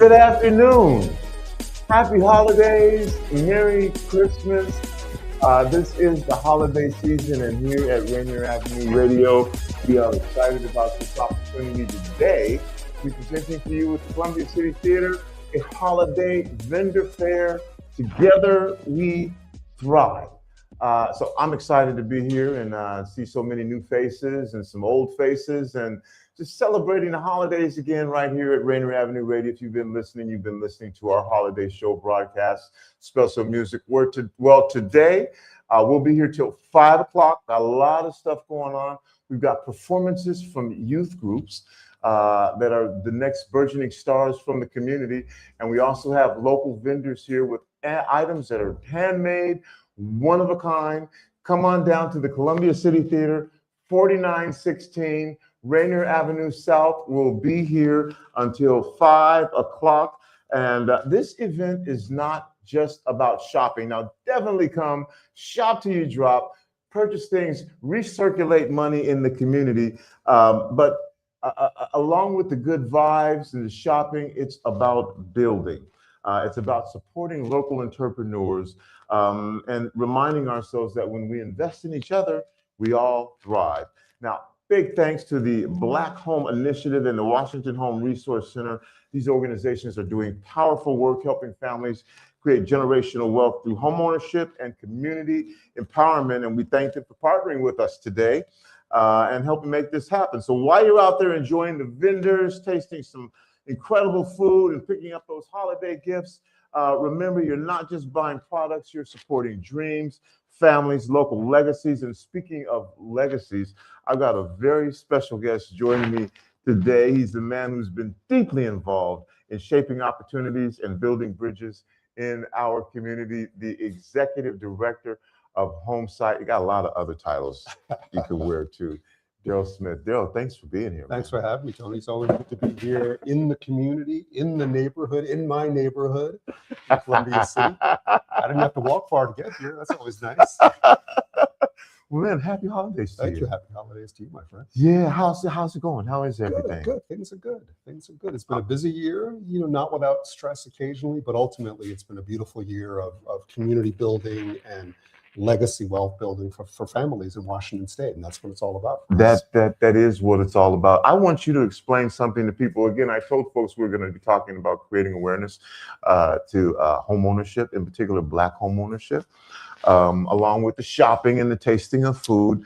Good afternoon. Happy holidays. Merry Christmas. This is the holiday season, and here at Rainier Avenue Radio, we are excited about this opportunity today. We're presenting to you with the Columbia City Theater a holiday vendor fair. Together we thrive. So I'm excited to be here and see so many new faces and some old faces, and just celebrating the holidays again right here at Rainier Avenue Radio. If you've been listening to our holiday show broadcast, Special Music. Today we'll be here till 5 o'clock. Got a lot of stuff going on. We've got performances from youth groups that are the next burgeoning stars from the community. And we also have local vendors here with items that are handmade, one of a kind. Come on down to the Columbia City Theater, 4916 Rainier Avenue South. Will be here until 5 o'clock. And this event is not just about shopping. Now, definitely come shop till you drop, purchase things, recirculate money in the community. But along with the good vibes and the shopping, it's about building. It's about supporting local entrepreneurs and reminding ourselves that when we invest in each other, we all thrive. Now, big thanks to the Black Home Initiative and the Washington Home Resource Center. These organizations are doing powerful work helping families create generational wealth through homeownership and community empowerment. And we thank them for partnering with us today and helping make this happen. So while you're out there enjoying the vendors, tasting some incredible food and picking up those holiday gifts, remember, you're not just buying products, you're supporting dreams, families, local legacies. And speaking of legacies, I've got a very special guest joining me today. He's the man who's been deeply involved in shaping opportunities and building bridges in our community, the executive director of HomeSite. You got a lot of other titles you could wear too. Daryl Smith. Daryl, thanks for being here. Thanks for having me, Tony. It's always good to be here in the community, in the neighborhood, in my neighborhood, in Columbia City. I didn't have to walk far to get here. That's always nice. Well, man, happy holidays to you. Thank you. Happy holidays to you, my friend. Yeah, how's it going? How is everything? Good. Things are good. It's been a busy year, not without stress occasionally, but ultimately it's been a beautiful year of community building and legacy wealth building for families in Washington State, and that's what it's all about. That is what it's all about. I want you to explain something to people. Again, I told folks we're going to be talking about creating awareness to home ownership, in particular Black home ownership, along with the shopping and the tasting of food.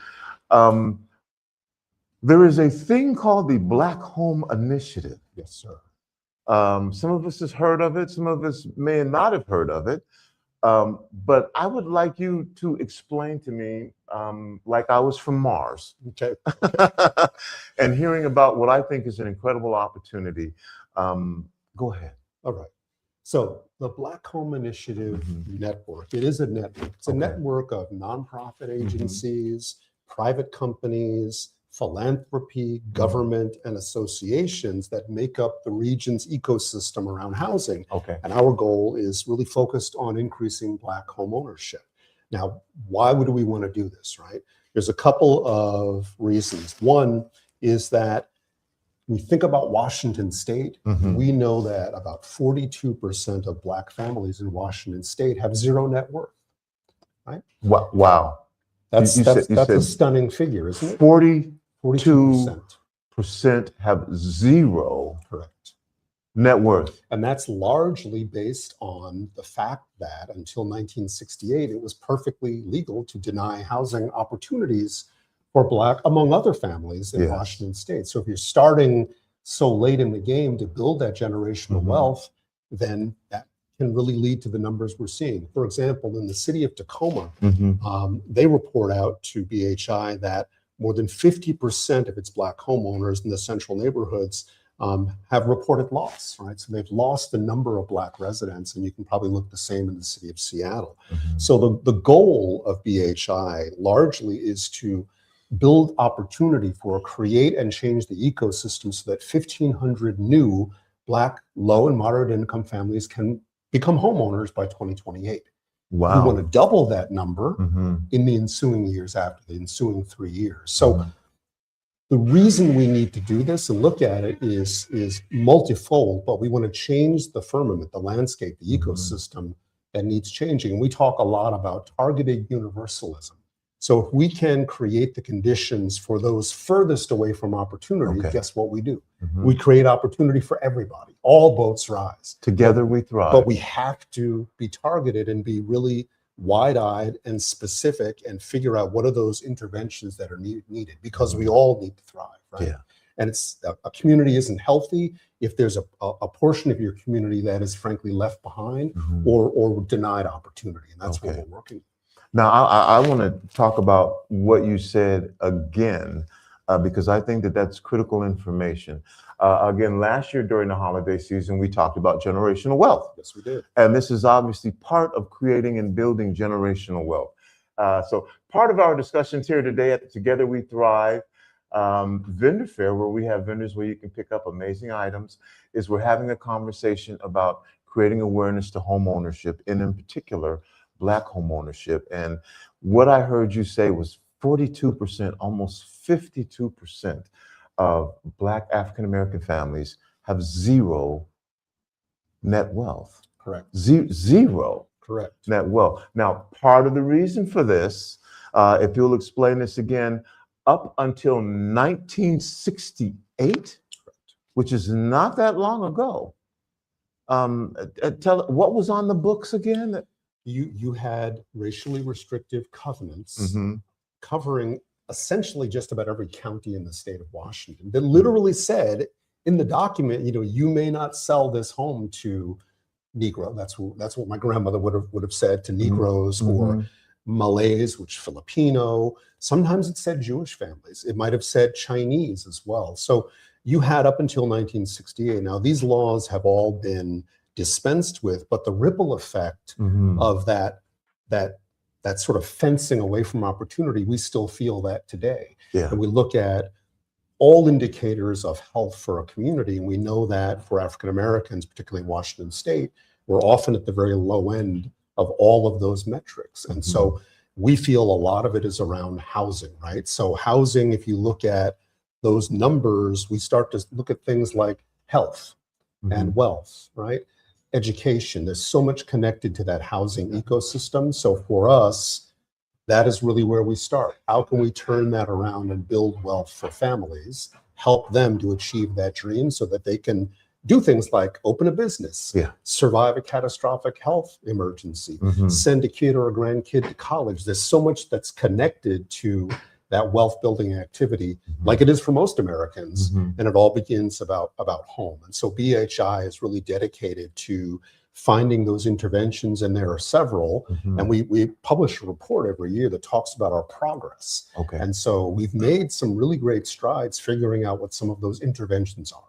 There is a thing called the Black Home Initiative. Yes, sir. Some of us has heard of it. Some of us may not have heard of it. But I would like you to explain to me, like I was from Mars, Okay. and hearing about what I think is an incredible opportunity. Go ahead. All right. So the Black Home Initiative Network, it is a network. It's a network of nonprofit agencies, private companies, philanthropy, government, and associations that make up the region's ecosystem around housing. Okay. And our goal is really focused on increasing Black home ownership. Now, why would we want to do this, right? There's a couple of reasons. One is that we think about Washington State. We know that about 42% of Black families in Washington State have zero net worth, right? Wow. That's a stunning figure, isn't it? 42% have zero Correct. net worth. And that's largely based on the fact that until 1968, it was perfectly legal to deny housing opportunities for Black, among other families in Washington State. So if you're starting so late in the game to build that generational wealth, then that can really lead to the numbers we're seeing. For example, in the city of Tacoma, they report out to BHI that more than 50% of its Black homeowners in the central neighborhoods have reported loss, right? So they've lost the number of Black residents, and you can probably look the same in the city of Seattle. So the goal of BHI largely is to build opportunity for create and change the ecosystem so that 1,500 new Black low and moderate income families can become homeowners by 2028. Wow. We want to double that number in the ensuing years after the ensuing 3 years. So The reason we need to do this and look at it is multifold, but we want to change the firmament, the landscape, the ecosystem that needs changing. And we talk a lot about targeted universalism. So if we can create the conditions for those furthest away from opportunity, guess what we do? We create opportunity for everybody. All boats rise. Together we thrive. But we have to be targeted and be really wide-eyed and specific and figure out what are those interventions that are needed, because we all need to thrive, right? Yeah. And it's a community isn't healthy if there's a portion of your community that is frankly left behind or denied opportunity, and that's what we're working on. Now, I want to talk about what you said again, because I think that that's critical information. Again, last year during the holiday season, we talked about generational wealth. Yes, we did. And this is obviously part of creating and building generational wealth. So part of our discussions here today at Together We Thrive vendor fair, where we have vendors where you can pick up amazing items, is we're having a conversation about creating awareness to home ownership, and in particular, Black home ownership. And what I heard you say was 42%, almost 52% of Black African-American families have zero net wealth. Correct. Zero. Correct. Net wealth. Now, part of the reason for this, if you'll explain this again, up until 1968, which is not that long ago, what was on the books again? You had racially restrictive covenants covering essentially just about every county in the state of Washington that literally said in the document, you may not sell this home to Negro. That's what my grandmother would have said to Negroes or Malays, which Filipino. Sometimes it said Jewish families. It might have said Chinese as well. So you had up until 1968. Now these laws have all been dispensed with, but the ripple effect of that sort of fencing away from opportunity, we still feel that today. Yeah. And we look at all indicators of health for a community, and we know that for African Americans, particularly in Washington State, we're often at the very low end of all of those metrics. And so we feel a lot of it is around housing, right? So housing, if you look at those numbers, we start to look at things like health and wealth, right? Education. There's so much connected to that housing ecosystem. So for us, that is really where we start. How can we turn that around and build wealth for families, help them to achieve that dream so that they can do things like open a business, survive a catastrophic health emergency, send a kid or a grandkid to college. There's so much that's connected to that wealth building activity, like it is for most Americans, and it all begins about home. And so BHI is really dedicated to finding those interventions, and there are several, and we publish a report every year that talks about our progress. Okay. And so we've made some really great strides figuring out what some of those interventions are.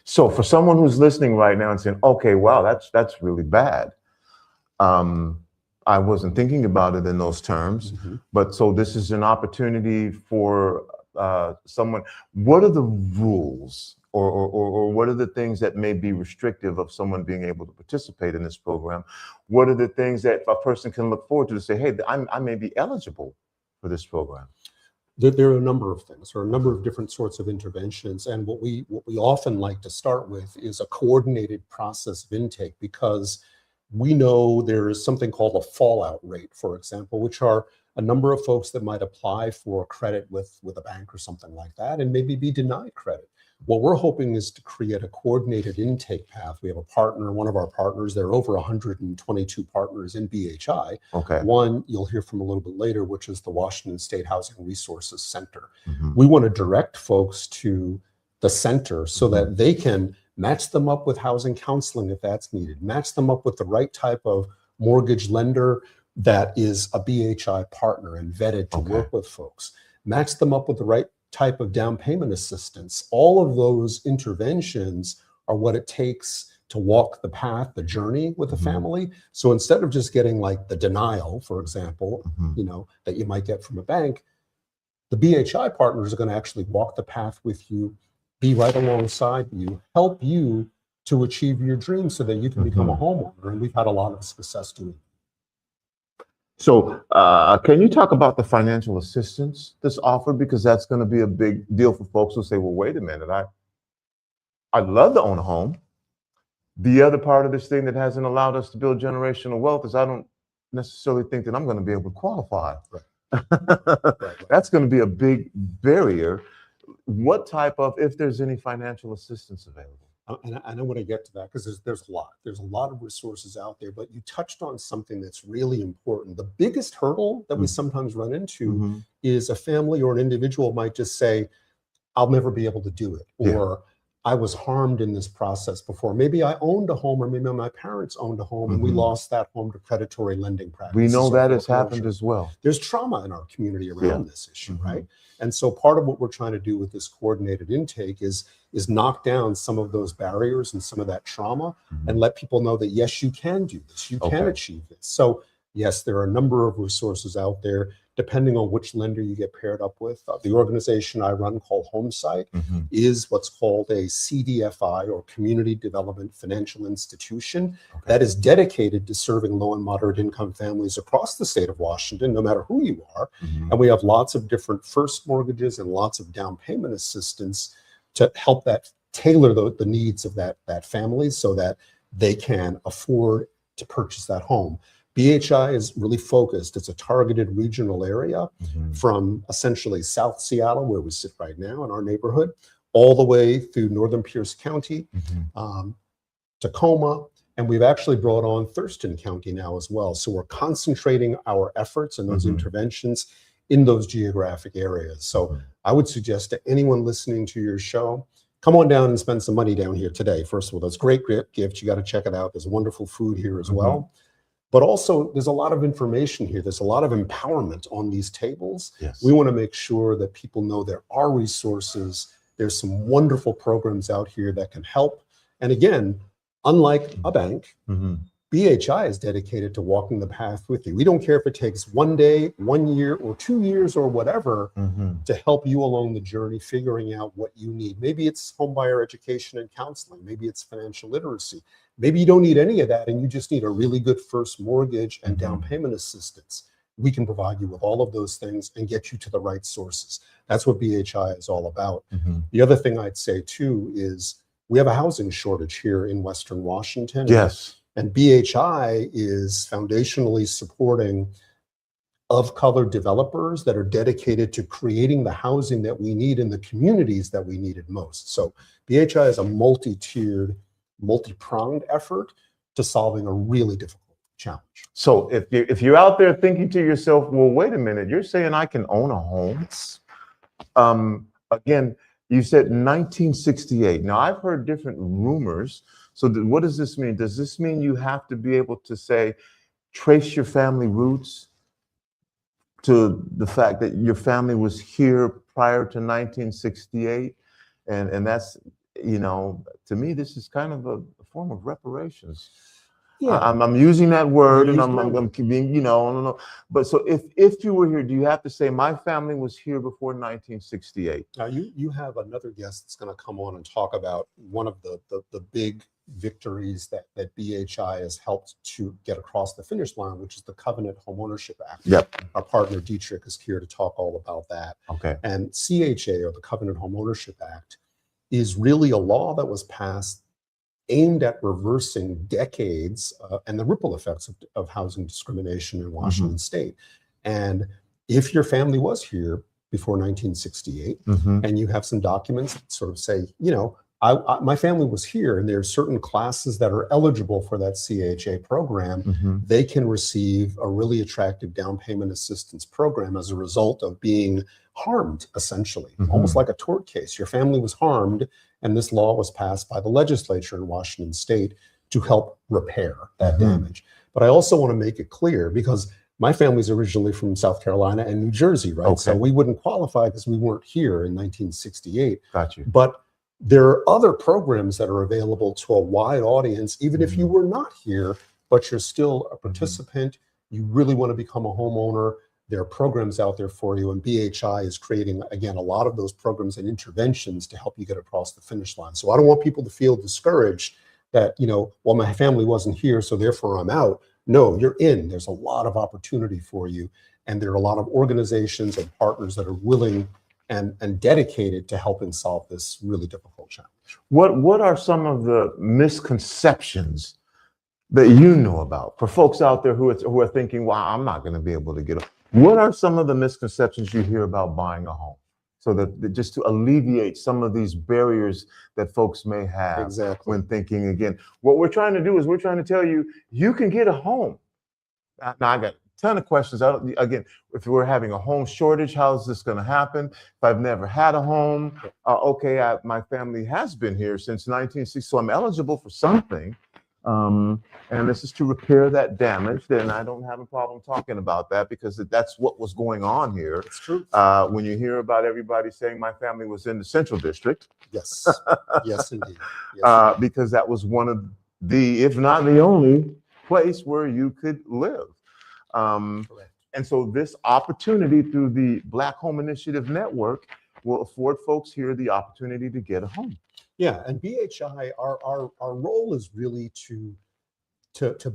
So for someone who's listening right now and saying, okay, wow, that's really bad. I wasn't thinking about it in those terms, but so this is an opportunity for someone. What are the rules or what are the things that may be restrictive of someone being able to participate in this program? What are the things that a person can look forward to say, hey, I may be eligible for this program? There are a number of things, or a number of different sorts of interventions. And what we often like to start with is a coordinated process of intake, because we know there is something called a fallout rate, for example, which are a number of folks that might apply for credit with a bank or something like that and maybe be denied credit. What we're hoping is to create a coordinated intake path. We have a partner, one of our partners, there are over 122 partners in BHI. Okay. One you'll hear from a little bit later, which is the Washington State Housing Resources Center. We want to direct folks to the center so that they can match them up with housing counseling if that's needed, match them up with the right type of mortgage lender that is a BHI partner and vetted to work with folks, match them up with the right type of down payment assistance. All of those interventions are what it takes to walk the path, the journey with a family. So instead of just getting like the denial, for example, that you might get from a bank, the BHI partners are going to actually walk the path with you, be right alongside you, help you to achieve your dreams so that you can become a homeowner. And we've had a lot of success doing it. So, can you talk about the financial assistance that's offered? Because that's going to be a big deal for folks who say, well, wait a minute, I'd love to own a home. The other part of this thing that hasn't allowed us to build generational wealth is I don't necessarily think that I'm going to be able to qualify. Right. That's going to be a big barrier. What type of, if there's any financial assistance available? And I want to get to that because there's a lot of resources out there, but you touched on something that's really important. The biggest hurdle that we sometimes run into is a family or an individual might just say, I'll never be able to do it. Or I was harmed in this process before. Maybe I owned a home, or maybe my parents owned a home and we lost that home to predatory lending practices. We know that has happened as well. There's trauma in our community around this issue, right? And so part of what we're trying to do with this coordinated intake is knock down some of those barriers and some of that trauma and let people know that, yes, you can do this. You can achieve this. So yes, there are a number of resources out there, depending on which lender you get paired up with. The organization I run called HomeSite is what's called a CDFI, or Community Development Financial Institution, that is dedicated to serving low and moderate income families across the state of Washington, no matter who you are. And we have lots of different first mortgages and lots of down payment assistance to help that tailor the needs of that family so that they can afford to purchase that home. BHI is really focused. It's a targeted regional area from essentially South Seattle, where we sit right now in our neighborhood, all the way through northern Pierce County, Tacoma, and we've actually brought on Thurston County now as well. So we're concentrating our efforts and those interventions in those geographic areas. So I would suggest to anyone listening to your show, come on down and spend some money down here today. First of all, that's a great gift. You got to check it out. There's wonderful food here as well. But also, there's a lot of information here. There's a lot of empowerment on these tables. We want to make sure that people know there are resources. There's some wonderful programs out here that can help. And again, unlike a bank, BHI is dedicated to walking the path with you. We don't care if it takes 1 day, 1 year, or 2 years, or whatever, to help you along the journey, figuring out what you need. Maybe it's homebuyer education and counseling. Maybe it's financial literacy. Maybe you don't need any of that and you just need a really good first mortgage and down payment assistance. We can provide you with all of those things and get you to the right sources. That's what BHI is all about. The other thing I'd say too is we have a housing shortage here in Western Washington. And BHI is foundationally supporting of color developers that are dedicated to creating the housing that we need in the communities that we need it most. So BHI is a multi-tiered, multi-pronged effort to solving a really difficult challenge. So if you're out there thinking to yourself, well, wait a minute, you're saying I can own a home? Again, you said 1968. Now, I've heard different rumors. So what does this mean? Does this mean you have to be able to say, trace your family roots to the fact that your family was here prior to 1968? And that's, you know, to me, this is kind of a form of reparations. I'm using that word, and I'm being, you know, I don't know. But so if you were here, do you have to say my family was here before 1968? Now you have another guest that's going to come on and talk about one of the big victories that BHI has helped to get across the finish line, which is the Covenant Homeownership Act. Our partner Dietrich is here to talk all about that. And CHA, or the Covenant Homeownership Act, is really a law that was passed aimed at reversing decades and the ripple effects of housing discrimination in Washington state. And if your family was here before 1968 and you have some documents that sort of say, you know, my family was here and there are certain classes that are eligible for that CHA program, they can receive a really attractive down payment assistance program as a result of being harmed, essentially, almost like a tort case. Your family was harmed, and this law was passed by the legislature in Washington state to help repair that damage. But I also want to make it clear, because my family's originally from South Carolina and New Jersey, right? So we wouldn't qualify because we weren't here in 1968. But there are other programs that are available to a wide audience, even if you were not here, but you're still a participant, you really want to become a homeowner. There are programs out there for you, and BHI is creating, again, a lot of those programs and interventions to help you get across the finish line. So I don't want people to feel discouraged that, you know, well, my family wasn't here, so therefore I'm out. No, you're in. There's a lot of opportunity for you. And there are a lot of organizations and partners that are willing and dedicated to helping solve this really difficult challenge. What are some of the misconceptions that you know about for folks out there who are thinking, "Wow, I'm not going to be able to get a." What are some of the misconceptions you hear about buying a home? So that just to alleviate some of these barriers that folks may have Exactly. when thinking again. What we're trying to do is we're trying to tell you you can get a home. Now I got a ton of questions. Again, if we're having a home shortage, how is this going to happen? If I've never had a home, okay, my family has been here since 1960, so I'm eligible for something. And this is to repair that damage, then I don't have a problem talking about that because that's what was going on here. It's true. When you hear about everybody saying my family was in the Central District. Yes, yes, indeed. Yes, because that was one of the, if not the only place where you could live. And so this opportunity through the Black Home Initiative Network will afford folks here the opportunity to get a home. Yeah, and BHI, our role is really to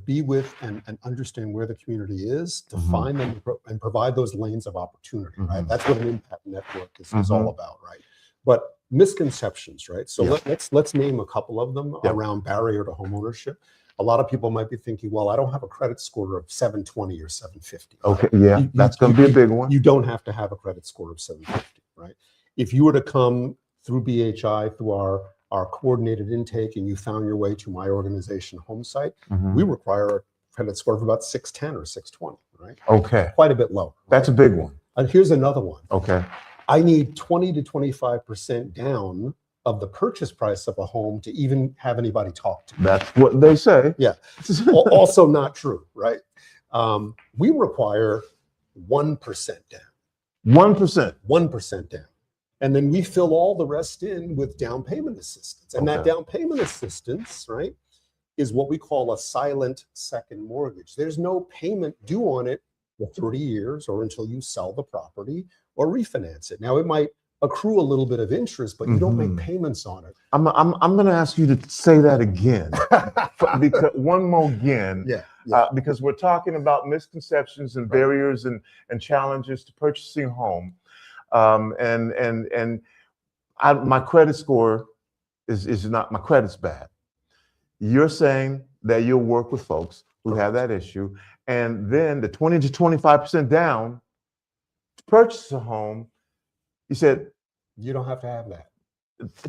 be with and understand where the community is, to find them and provide those lanes of opportunity, right? That's what an impact network is all about, right? But misconceptions, right? So let's name a couple of them around barrier to homeownership. A lot of people might be thinking, well, I don't have a credit score of 720 or 750. Okay, yeah, that's going to be a big one. You don't have to have a credit score of 750, right? If you were to come through BHI, through our coordinated intake, and you found your way to my organization home site, we require a credit score of about 610 or 620, right? Okay. Quite a bit low. That's a big one. And here's another one. Okay. I need 20 to 25% down of the purchase price of a home to even have anybody talk to me. That's what they say. Yeah. Also not true, right? We require 1% down. 1%. 1% down. And then we fill all the rest in with down payment assistance. And that down payment assistance, right, is what we call a silent second mortgage. There's no payment due on it for 30 years or until you sell the property or refinance it. Now, it might accrue a little bit of interest, but you don't make payments on it. I'm going to ask you to say that again. Because one more again. Because we're talking about misconceptions and barriers and challenges to purchasing a home. My credit score is not, my credit's bad. You're saying that you'll work with folks who have that issue, and then the 20 to 25% down to purchase a home. You said you don't have to have that.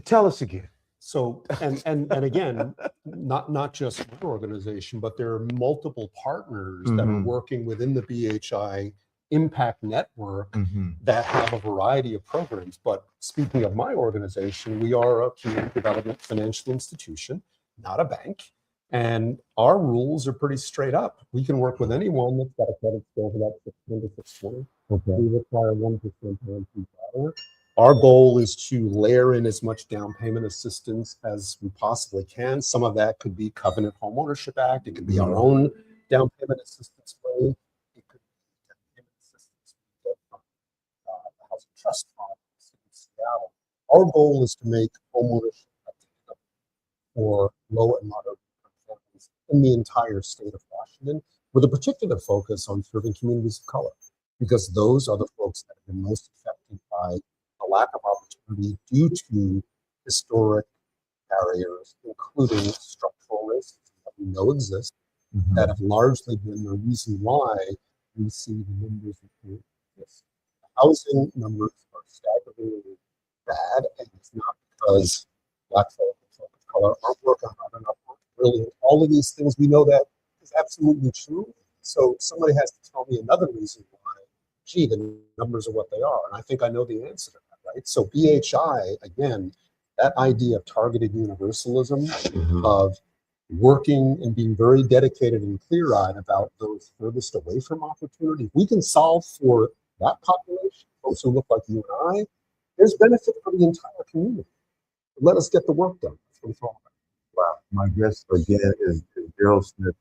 Tell us again. So, and again, not just one organization, but there are multiple partners that are working within the BHI Impact Network that have a variety of programs. But speaking of my organization, we are a community development financial institution, not a bank. And our rules are pretty straight up. We can work with anyone that's got a credit score of about 600 to 620. We require 1% guarantee power. Our goal is to layer in as much down payment assistance as we possibly can. Some of that could be Covenant Home Ownership Act. It could be our own down payment assistance way. It could be down payment assistance from the Housing Trust Fund in Seattle. Our goal is to make homeownership attainable for low and moderate families in the entire state of Washington, with a particular focus on serving communities of color, because those are the folks that have been most affected by the lack of opportunity due to historic barriers, including structural racism that we know exist, that have largely been the reason why we see the numbers improve. Yes. Housing numbers are staggeringly bad, and it's not because Black folk and folk of color aren't working hard enough. Really, all of these things, we know that is absolutely true. So somebody has to tell me another reason why, gee, the numbers are what they are. And I think I know the answer to that, right? So BHI, again, that idea of targeted universalism, of working and being very dedicated and clear-eyed about those furthest away from opportunity. We can solve for that population, folks who look like you and I. There's benefit for the entire community. Let us get the work done. That's what it's all about. Wow. My guest again is Gerald Smith.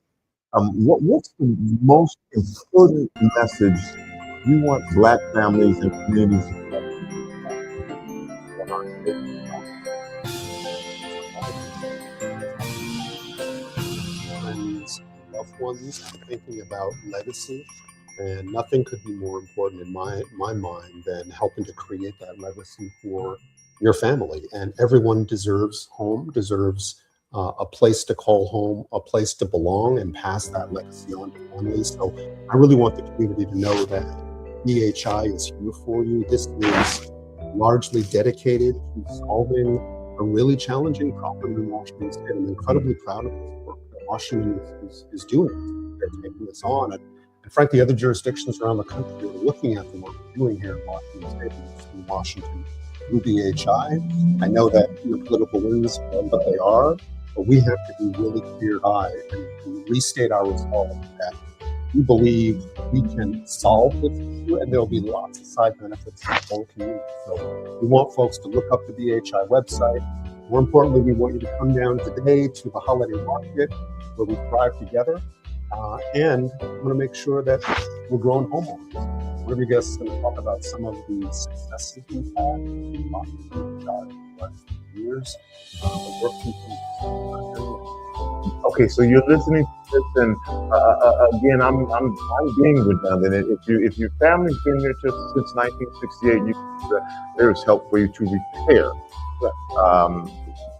What's the most important message you want Black families and communities to get? ones are thinking about legacy, and nothing could be more important in my mind than helping to create that legacy for your family. And everyone deserves home, deserves a place to call home, a place to belong, and pass that legacy on to families. So I really want the community to know that BHI is here for you. This is largely dedicated to solving a really challenging problem in Washington State. I'm incredibly proud of the work that Washington is doing. They're taking this on. And frankly, other jurisdictions around the country are looking at the work we're doing here in Washington State and in Washington through BHI. I know that your political wins are what they are, but we have to be really clear-eyed and restate our resolve that we believe we can solve this issue, and there'll be lots of side benefits to the whole community. So we want folks to look up the BHI website. More importantly, we want you to come down today to the holiday market where we thrive together. And we want to make sure that we're growing homeowners. One of your guests is going to talk about some of the successes we've had in the last few years. The work continues. Okay, so you're listening to this, and again, I'm being redundant. If your family's been here since 1968, there is help for you to repair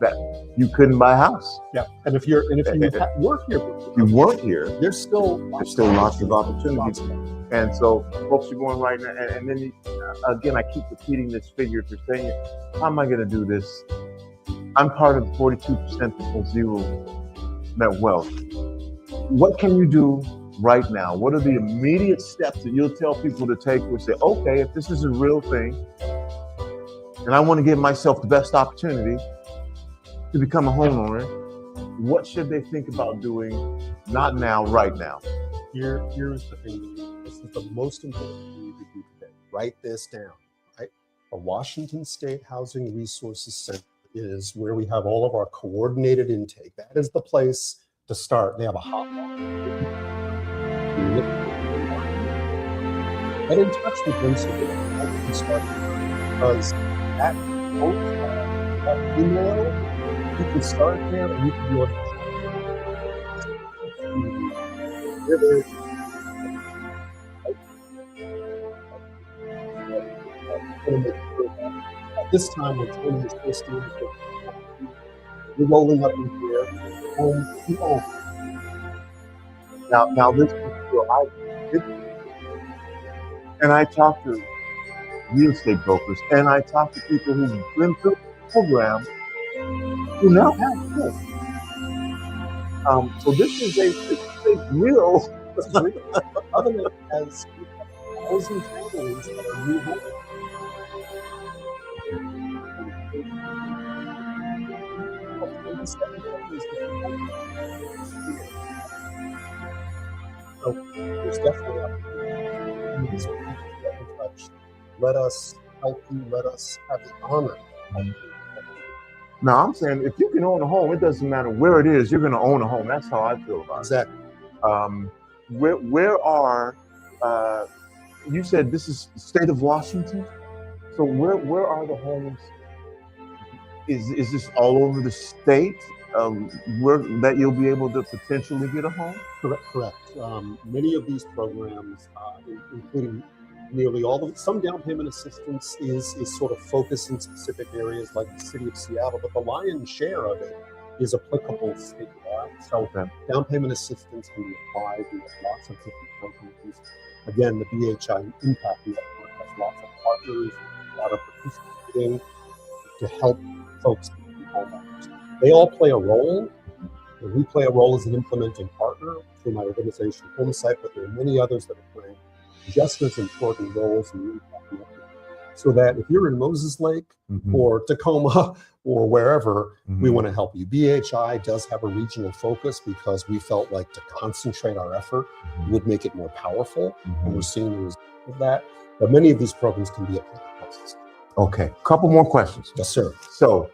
that you couldn't buy a house. Yeah, and if you weren't here, you weren't here. There's still lots of opportunities. And so folks are going right now, and then again, I keep repeating this figure. If you're saying, how am I going to do this? I'm part of the 42% that has zero net wealth. What can you do right now? What are the immediate steps that you'll tell people to take which say, okay, if this is a real thing, and I want to give myself the best opportunity to become a homeowner, what should they think about doing? Not now, right now. Here's the thing. This is the most important thing to do today. Write this down. Right? The Washington State Housing Resources Center is where we have all of our coordinated intake. That is the place to start. They have a hotline. Get in touch with them so they can help you start. Because that email, you can start there and you can do it. At this time, when training is supposed to we're rolling up in here, home to home. Now this is and I talk to real estate brokers, and I talk to people who've been through the program who now have this. So this is a real. Other than as 1,000 families that are new home. So there's definitely opportunities for people to get in touch. Let us help you. Let us have the honor of helping you. Now I'm saying if you can own a home, it doesn't matter where it is, you're going to own a home. That's how I feel about Exactly. it. Where are you said this is the state of Washington? So where are the homes? Is this all over the state? Where that you'll be able to potentially get a home? Correct. Many of these programs, including nearly all of some down payment assistance is sort of focused in specific areas like the city of Seattle, but the lion's share of it is applicable statewide. So down payment assistance can be applied with lots of different programs. Again, the BHI Impact Network has lots of partners, a lot of participating to help folks become homeowners. They all play a role. And we play a role as an implementing partner through my organization, HomeSite, but there are many others that are playing just as important roles in the impact network. So that if you're in Moses Lake or Tacoma or wherever, we want to help you. BHI does have a regional focus because we felt like to concentrate our effort would make it more powerful, and we're seeing the result of that. But many of these programs can be applied. Okay, couple more questions. Yes, sir. So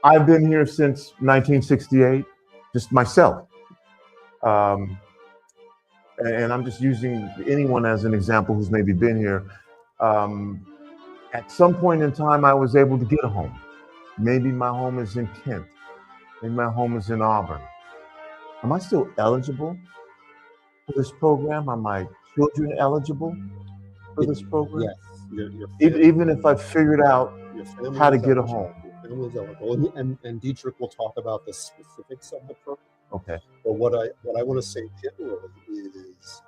I've been here since 1968, just myself. And I'm just using anyone as an example who's maybe been here. At some point in time, I was able to get a home. Maybe my home is in Kent. Maybe my home is in Auburn. Am I still eligible for this program? Are my children eligible for this program? Yes. Your Even if I figured out family how to is get a eligible. home. Your family is eligible. And Dietrich will talk about the specifics of the program. Okay. But what I want to say generally is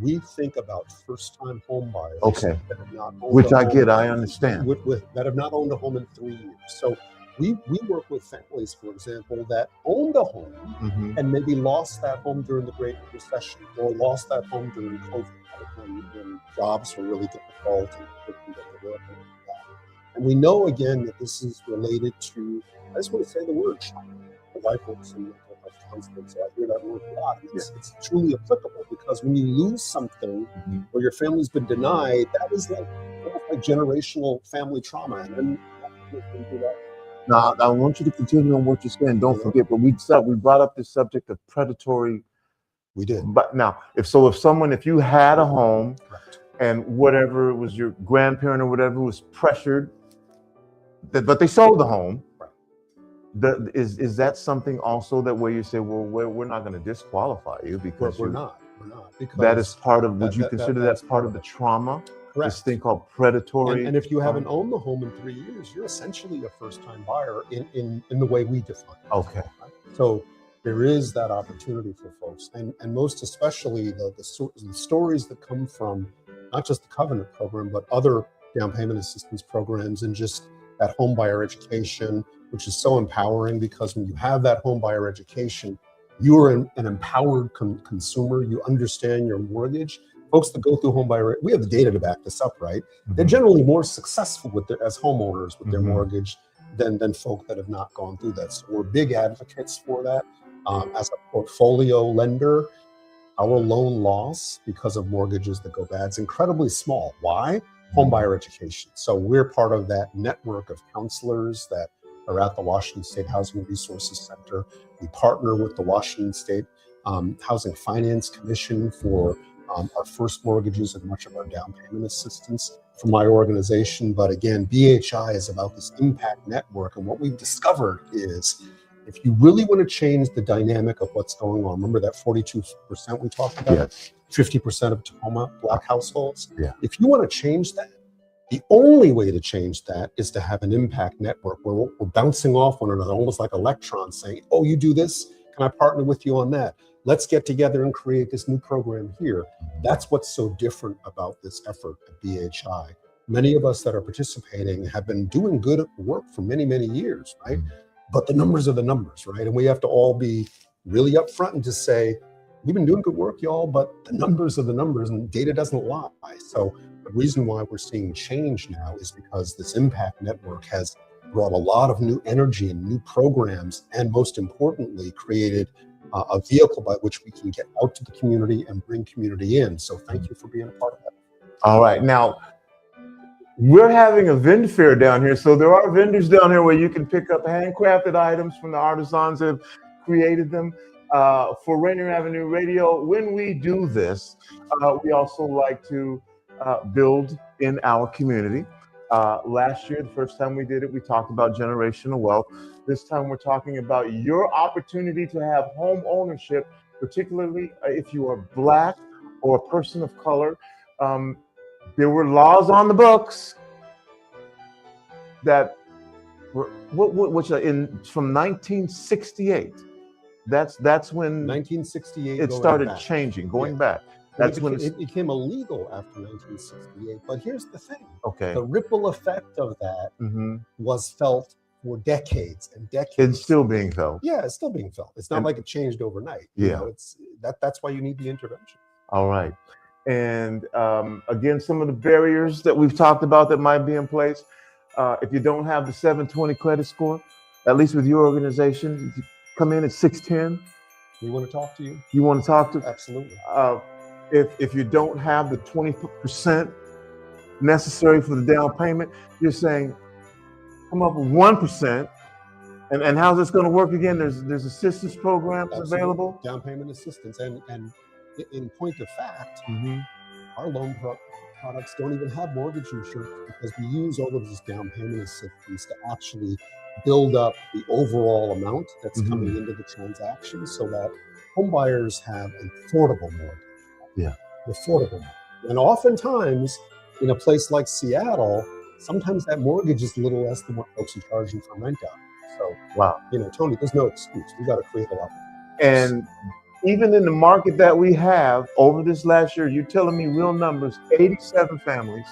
we think about first-time home buyers. Okay. That have not owned Which a I home, get, I understand. that have not owned a home in 3 years. So we work with families, for example, that owned a home Mhm. and maybe lost that home during the Great Recession or lost that home during COVID when jobs were really difficult and couldn't get to work and all that. And we know again that this is related to, I just want to say the word trauma. My wife works in mental health counseling, so I hear that word a lot. And it's truly applicable because when you lose something or your family's been denied, that is like generational family trauma. And then Now, I want you to continue on what you're saying. Don't forget, but we brought up the subject of predatory. We did. But now, if you had a home, Correct. and whatever it was, your grandparent or whatever was pressured, but they sold the home. Right. Is that something also that where you say, well, we're not going to disqualify you because we're not because that is part of. Would you consider that's part of the trauma? Correct. This thing called predatory. And if you haven't owned the home in 3 years, you're essentially a first-time buyer in the way we define it. Okay. Right? So there is that opportunity for folks, and most especially the stories that come from not just the Covenant program, but other down payment assistance programs and just that home buyer education, which is so empowering because when you have that home buyer education, you're an empowered consumer. You understand your mortgage. Folks that go through home buyer, we have the data to back this up, right? Mm-hmm. They're generally more successful as homeowners with their Mm-hmm. mortgage than folk that have not gone through that. So we're big advocates for that. As a portfolio lender, our loan loss because of mortgages that go bad is incredibly small. Why? Home buyer education. So we're part of that network of counselors that are at the Washington State Housing Resources Center. We partner with the Washington State Housing Finance Commission for our first mortgages and much of our down payment assistance from my organization. But again, BHI is about this impact network. And what we've discovered is if you really want to change the dynamic of what's going on, remember that 42% we talked about? Yes. 50% of Tacoma Black households. Yeah. If you want to change that, the only way to change that is to have an impact network where we're bouncing off one another, almost like electrons saying, oh, you do this, can I partner with you on that? Let's get together and create this new program here. That's what's so different about this effort at BHI. Many of us that are participating have been doing good work for many, many years, right? But the numbers are the numbers, right? And we have to all be really upfront and just say, we've been doing good work, y'all, but the numbers are the numbers and data doesn't lie. So the reason why we're seeing change now is because this impact network has brought a lot of new energy and new programs, and most importantly, created a vehicle by which we can get out to the community and bring community in. So thank you for being a part of that. All right. Now, we're having a vendor fair down here. So there are vendors down here where you can pick up handcrafted items from the artisans that have created them. For Rainier Avenue Radio, when we do this, we also like to build in our community. Last year, the first time we did it, we talked about generational wealth. This time we're talking about your opportunity to have home ownership, particularly if you are Black or a person of color. There were laws on the books that were which are from 1968. That's when 1968 it started changing, going back. That's when it became illegal after 1968. But here's the thing. Okay. The ripple effect of that was felt for decades and decades. It's still being felt. Yeah, it's still being felt. It's not like it changed overnight. Yeah. You know, it's that's why you need the intervention. All right. And again, some of the barriers that we've talked about that might be in place. If you don't have the 720 credit score, at least with your organization, if you come in at 610. We want to talk to you. You want to talk to? Absolutely. If you don't have the 20% necessary for the down payment, you're saying, come up with 1%. And how's this going to work again? There's assistance programs available. Down payment assistance. And in point of fact, our loan products don't even have mortgage insurance because we use all of these down payment assistance to actually build up the overall amount that's coming into the transaction so that home buyers have an affordable mortgage. Yeah. Affordable. And oftentimes, in a place like Seattle, sometimes that mortgage is a little less than what folks are charging for rent out. So, wow. Tony, there's no excuse. We got to create a lot. And even in the market that we have over this last year, you're telling me real numbers, 87 families.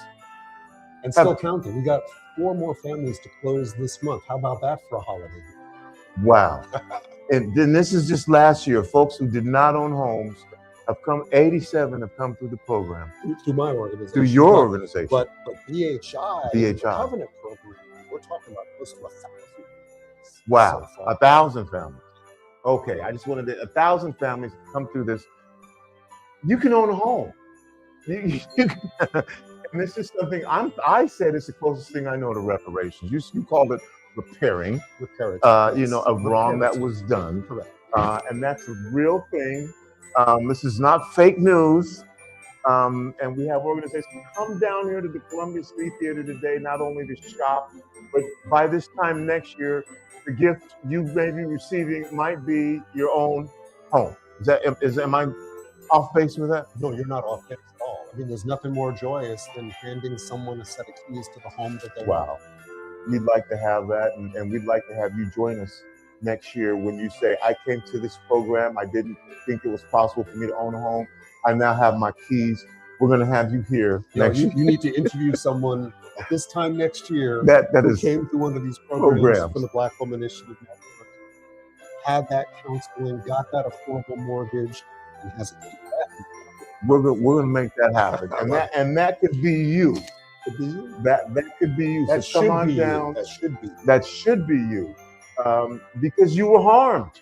And still counting. We got 4 more families to close this month. How about that for a holiday? Wow. And then this is just last year. Folks who did not own homes have come, 87 have come through the program. Through my organization. Through your organization. But BHI, the Covenant program, we're talking about close to 1,000. Wow, 1,000 families. Okay, I just wanted 1,000 families to come through this. You can own a home. And this is something I said it's the closest thing I know to reparations. You called it repairing, a wrong that was done. Correct. And that's a real thing. This is not fake news. And we have organizations come down here to the Columbia City Theater today, not only to shop, but by this time next year, the gift you may be receiving might be your own home. Am I off base with that? No, you're not off base at all. I mean, there's nothing more joyous than handing someone a set of keys to the home that they want. We'd like to have that, and we'd like to have you join us next year when you say, I came to this program, I didn't think it was possible for me to own a home. I now have my keys. We're going to have you here next year. You need to interview someone at this time next year that came through one of these programs from the Black Home Initiative Network, had that counseling, got that affordable mortgage, and has it. We're going to make that happen, and that could be you. Could be you. That could be you. That so should come on be down. You. That should be you, because you were harmed.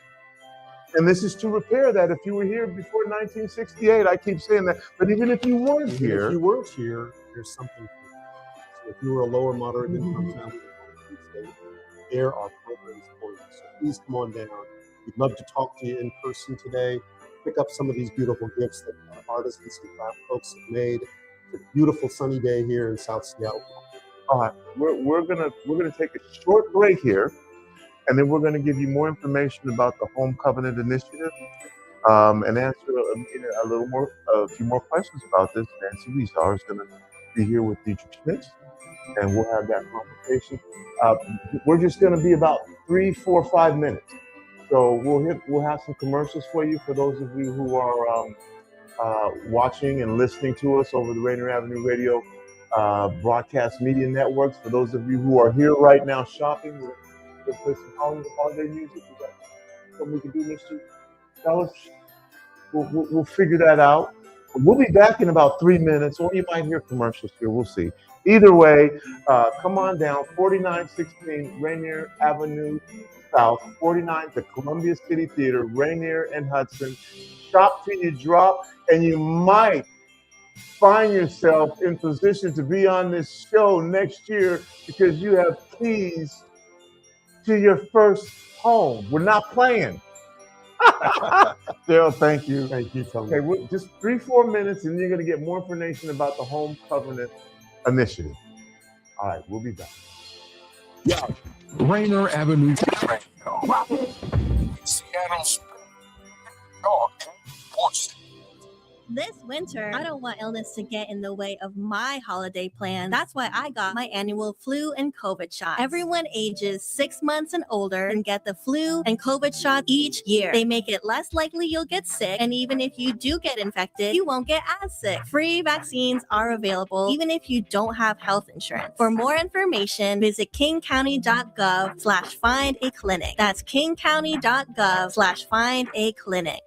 And this is to repair that. If you were here before 1968, I keep saying that. But even if you weren't here, there's something. So if you were a lower moderate income family, there are programs for you. So please come on down. We'd love to talk to you in person today. Pick up some of these beautiful gifts that artisans and craft folks have made. It's a beautiful sunny day here in South Seattle. All right, we're gonna take a short break here. And then we're going to give you more information about the Home Covenant Initiative and answer a few more questions about this. Nancy Wiesar is going to be here with Dietrich Schmitz, and we'll have that conversation. We're just going to be about 3, 4, 5 minutes. So we'll have some commercials for you for those of you who are watching and listening to us over the Rainier Avenue Radio broadcast media networks. For those of you who are here right now shopping, we'll play some holiday music. Is that something we can do, Mr. Dallas? We'll figure that out. We'll be back in about 3 minutes, or you might hear commercials here. We'll see. Either way, come on down, 4916 Rainier Avenue South, 49 the Columbia City Theater, Rainier and Hudson. Shop till you drop, and you might find yourself in position to be on this show next year because you have keys to your first home. We're not playing. Daryl, thank you. Thank you, Tony. Okay, just 3, 4 minutes, and you're going to get more information about the Home Covenant Initiative. All right, we'll be back. Yeah, Rainier Avenue. Seattle's talk. This winter, I don't want illness to get in the way of my holiday plans. That's why I got my annual flu and COVID shot. Everyone ages 6 months and older and get the flu and COVID shot each year. They make it less likely you'll get sick, and even if you do get infected, you won't get as sick. Free vaccines are available even if you don't have health insurance. For more information, visit kingcounty.gov/find a clinic. That's kingcounty.gov/find a clinic.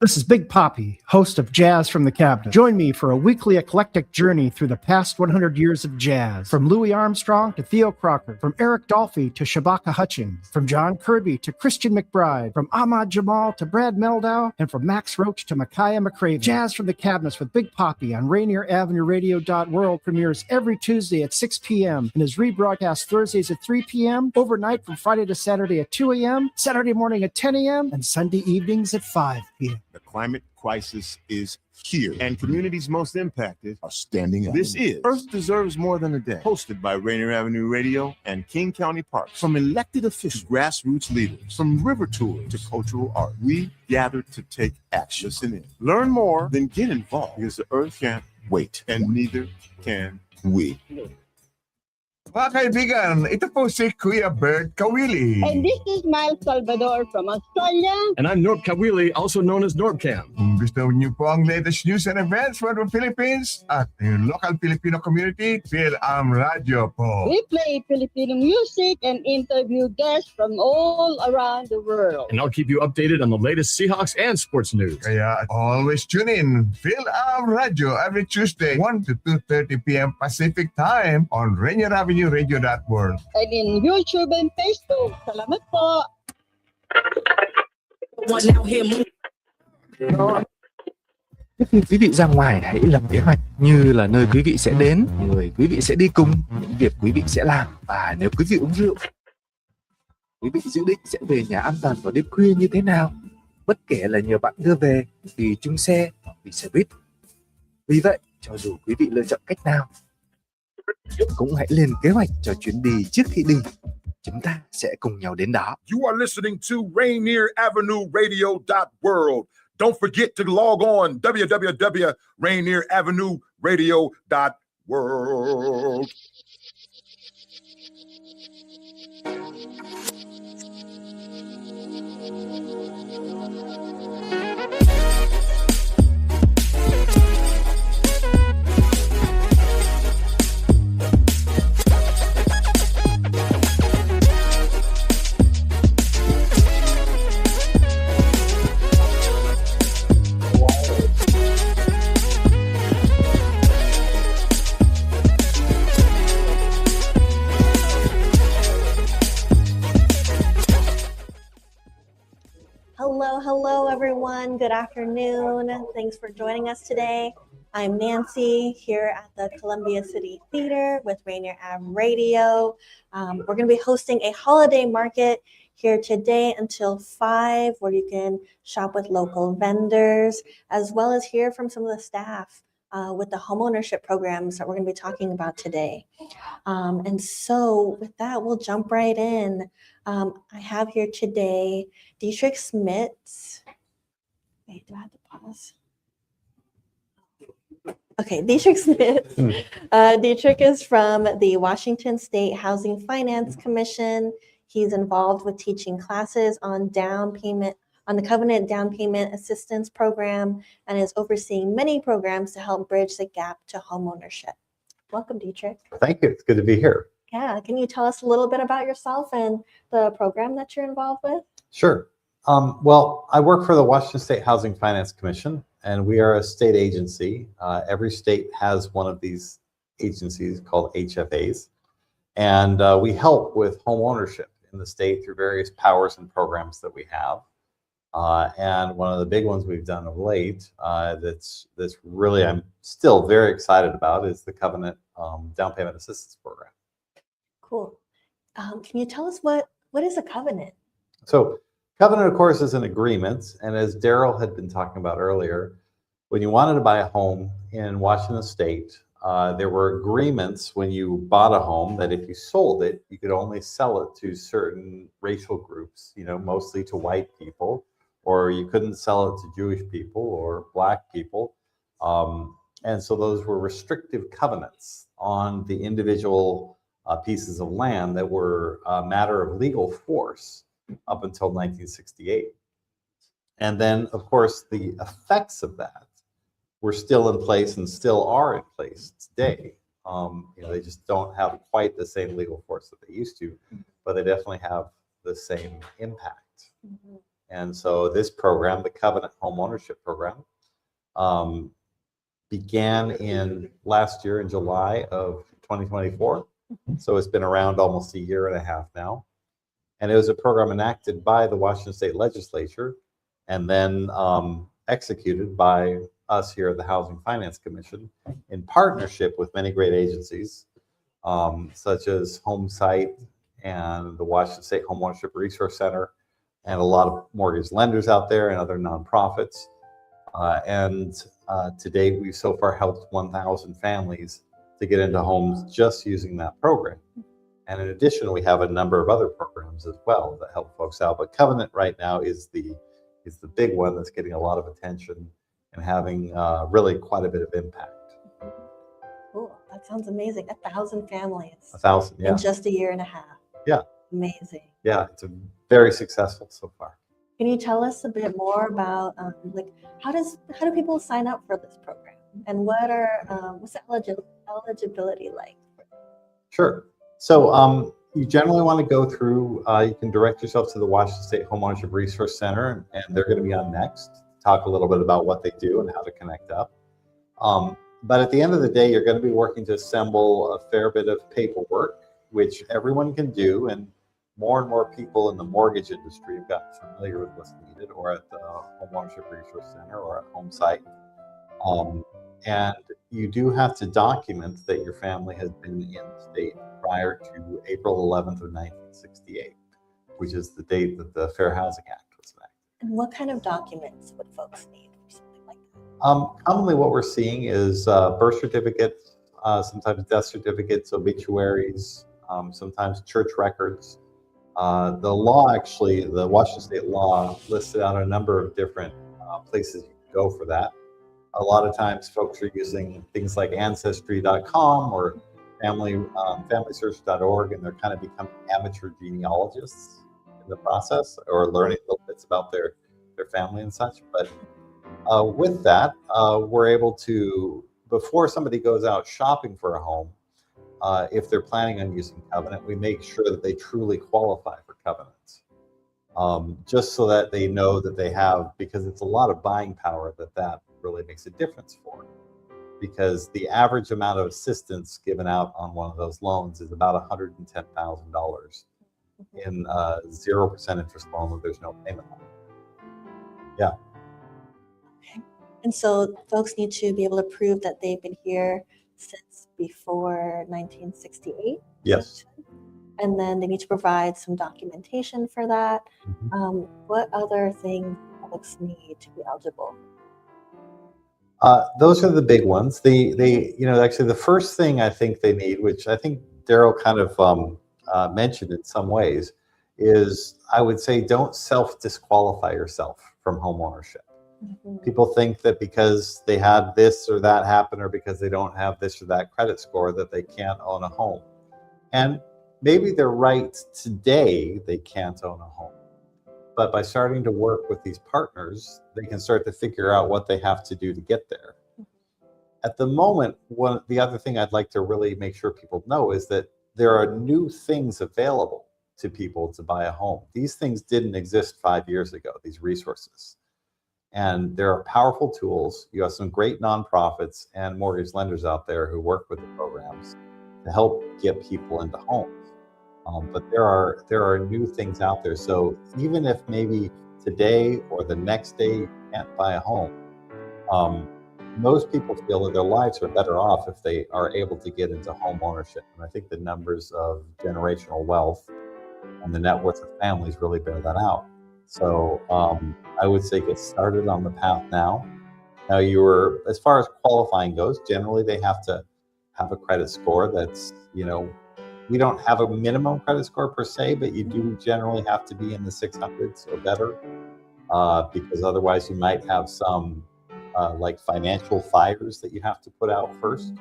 This is Big Poppy, host of Jazz from the Cabinet. Join me for a weekly eclectic journey through the past 100 years of jazz. From Louis Armstrong to Theo Crocker, from Eric Dolphy to Shabaka Hutchins, from John Kirby to Christian McBride, from Ahmad Jamal to Brad Meldau, and from Max Roach to Micaiah McCraven. Jazz from the Cabinets with Big Poppy on RainierAvenueRadio.world premieres every Tuesday at 6 p.m. and is rebroadcast Thursdays at 3 p.m., overnight from Friday to Saturday at 2 a.m., Saturday morning at 10 a.m., and Sunday evenings at 5 p.m. The climate crisis is here, and communities most impacted are standing up. This is Earth Deserves More Than a Day, hosted by Rainier Avenue Radio and King County Parks. From elected officials, grassroots leaders, from river tours to cultural art, we gather to take action. Listen in. Learn more, then get involved, because the Earth can't wait, and neither can we. Mga kaibigan, ito po si Kuya Bert Kawili. And this is Miles Salvador from Australia. And I'm Norb Kawili, also known as Norbcam. Kung gusto niyo po ang latest news and events from the Philippines at yung local Filipino community, PhilAm Radio po. We play Filipino music and interview guests from all around the world. And I'll keep you updated on the latest Seahawks and sports news. Kaya always tune in PhilAm Radio every Tuesday 1 to 2:30 p.m. Pacific Time on Rainier Avenue Radio.world. And in YouTube and Facebook. Salamat po. Quý vị ra ngoài hãy lập kế hoạch như là nơi quý vị sẽ đến, người quý vị sẽ đi cùng, những việc quý vị sẽ làm. Và nếu quý vị uống rượu, quý vị dự định sẽ về nhà an toàn vào đêm khuya như thế nào, bất kể là nhờ bạn đưa về, vì chung xe, vì xe buýt. Vì vậy, cho dù quý vị lựa chọn cách nào, cũng hãy lên kế hoạch cho chuyến đi trước khi đi. Chúng ta sẽ cùng nhau đến đó. You are listening to Rainier Avenue Radio.world. Don't forget to log on www.rainieravenue radio.world. Hello, everyone. Good afternoon. Thanks for joining us today. I'm Nancy here at the Columbia City Theater with Rainier Am Radio. We're going to be hosting a holiday market here today until 5, where you can shop with local vendors, as well as hear from some of the staff with the homeownership programs that we're going to be talking about today. And so with that, we'll jump right in. I have here today Dietrich Smits. Wait, do I have to pause? Okay, Dietrich Smits. Dietrich is from the Washington State Housing Finance Commission. He's involved with teaching classes on the Covenant Down Payment Assistance Program, and is overseeing many programs to help bridge the gap to homeownership. Welcome, Dietrich. Thank you. It's good to be here. Yeah, can you tell us a little bit about yourself and the program that you're involved with? Sure. Well, I work for the Washington State Housing Finance Commission, and we are a state agency. Every state has one of these agencies called HFAs, and we help with home ownership in the state through various powers and programs that we have. And one of the big ones we've done of late that's really I'm still very excited about is the Covenant Down Payment Assistance Program. Cool. Can you tell us what is a covenant? So covenant, of course, is an agreement. And as Daryl had been talking about earlier, when you wanted to buy a home in Washington State, there were agreements when you bought a home that if you sold it, you could only sell it to certain racial groups, mostly to white people, or you couldn't sell it to Jewish people or Black people. And so those were restrictive covenants on the individual pieces of land that were a matter of legal force up until 1968. And then, of course, the effects of that were still in place and still are in place today. They just don't have quite the same legal force that they used to, but they definitely have the same impact. Mm-hmm. And so this program, the Covenant Home Ownership Program, began in last year in July of 2024. So it's been around almost a year and a half now. And it was a program enacted by the Washington State Legislature and then executed by us here at the Housing Finance Commission in partnership with many great agencies, such as HomeSite and the Washington State Homeownership Resource Center, and a lot of mortgage lenders out there and other nonprofits. And To date, we've so far helped 1,000 families to get into homes just using that program. And in addition, we have a number of other programs as well that help folks out. But Covenant right now is the big one that's getting a lot of attention and having really quite a bit of impact. Cool. That sounds amazing. 1,000 families. 1,000, yeah. In just a year and a half. Yeah. Amazing. Yeah, it's very successful so far. Can you tell us a bit more about how do people sign up for this program, and what's the eligibility like? Sure. So you generally want to go through, you can direct yourself to the Washington State Homeownership Resource Center, and they're going to be on next, talk a little bit about what they do and how to connect up. But at the end of the day, you're going to be working to assemble a fair bit of paperwork, which everyone can do, and more people in the mortgage industry have gotten familiar with what's needed, or at the Homeownership Resource Center or at home site. And you do have to document that your family has been in the state prior to April 11th of 1968, which is the date that the Fair Housing Act was enacted. And what kind of documents would folks need for something like that? Commonly what we're seeing is birth certificates, sometimes death certificates, obituaries, sometimes church records. The law, actually, the Washington State law listed out a number of different places you can go for that. A lot of times folks are using things like Ancestry.com or FamilySearch.org, and they're kind of becoming amateur genealogists in the process, or learning little bits about their family and such. But with that, we're able to, before somebody goes out shopping for a home, if they're planning on using Covenant, we make sure that they truly qualify for Covenants, just so that they know that they have, because it's a lot of buying power that really makes a difference for. Because the average amount of assistance given out on one of those loans is about $110,000 in 0% interest loan that there's no payment on. Yeah. Okay. And so folks need to be able to prove that they've been here since before 1968. Yes. And then they need to provide some documentation for that. What other things folks need to be eligible? Those are the big ones. Actually the first thing I think they need, which I think Daryl kind of mentioned in some ways, is I would say don't self-disqualify yourself from home ownership. People think that because they had this or that happen, or because they don't have this or that credit score, that they can't own a home. And maybe they're right today, they can't own a home. But by starting to work with these partners, they can start to figure out what they have to do to get there. At the moment, the other thing I'd like to really make sure people know is that there are new things available to people to buy a home. These things didn't exist 5 years ago, these resources. And there are powerful tools. You have some great nonprofits and mortgage lenders out there who work with the programs to help get people into homes. But there are new things out there. So even if maybe today or the next day you can't buy a home, most people feel that their lives are better off if they are able to get into home ownership. And I think the numbers of generational wealth and the net worth of families really bear that out. So I would say get started on the path now. Now as far as qualifying goes, generally they have to have a credit score that's, we don't have a minimum credit score per se, but you do generally have to be in the 600s or better, because otherwise you might have some like financial fires that you have to put out first.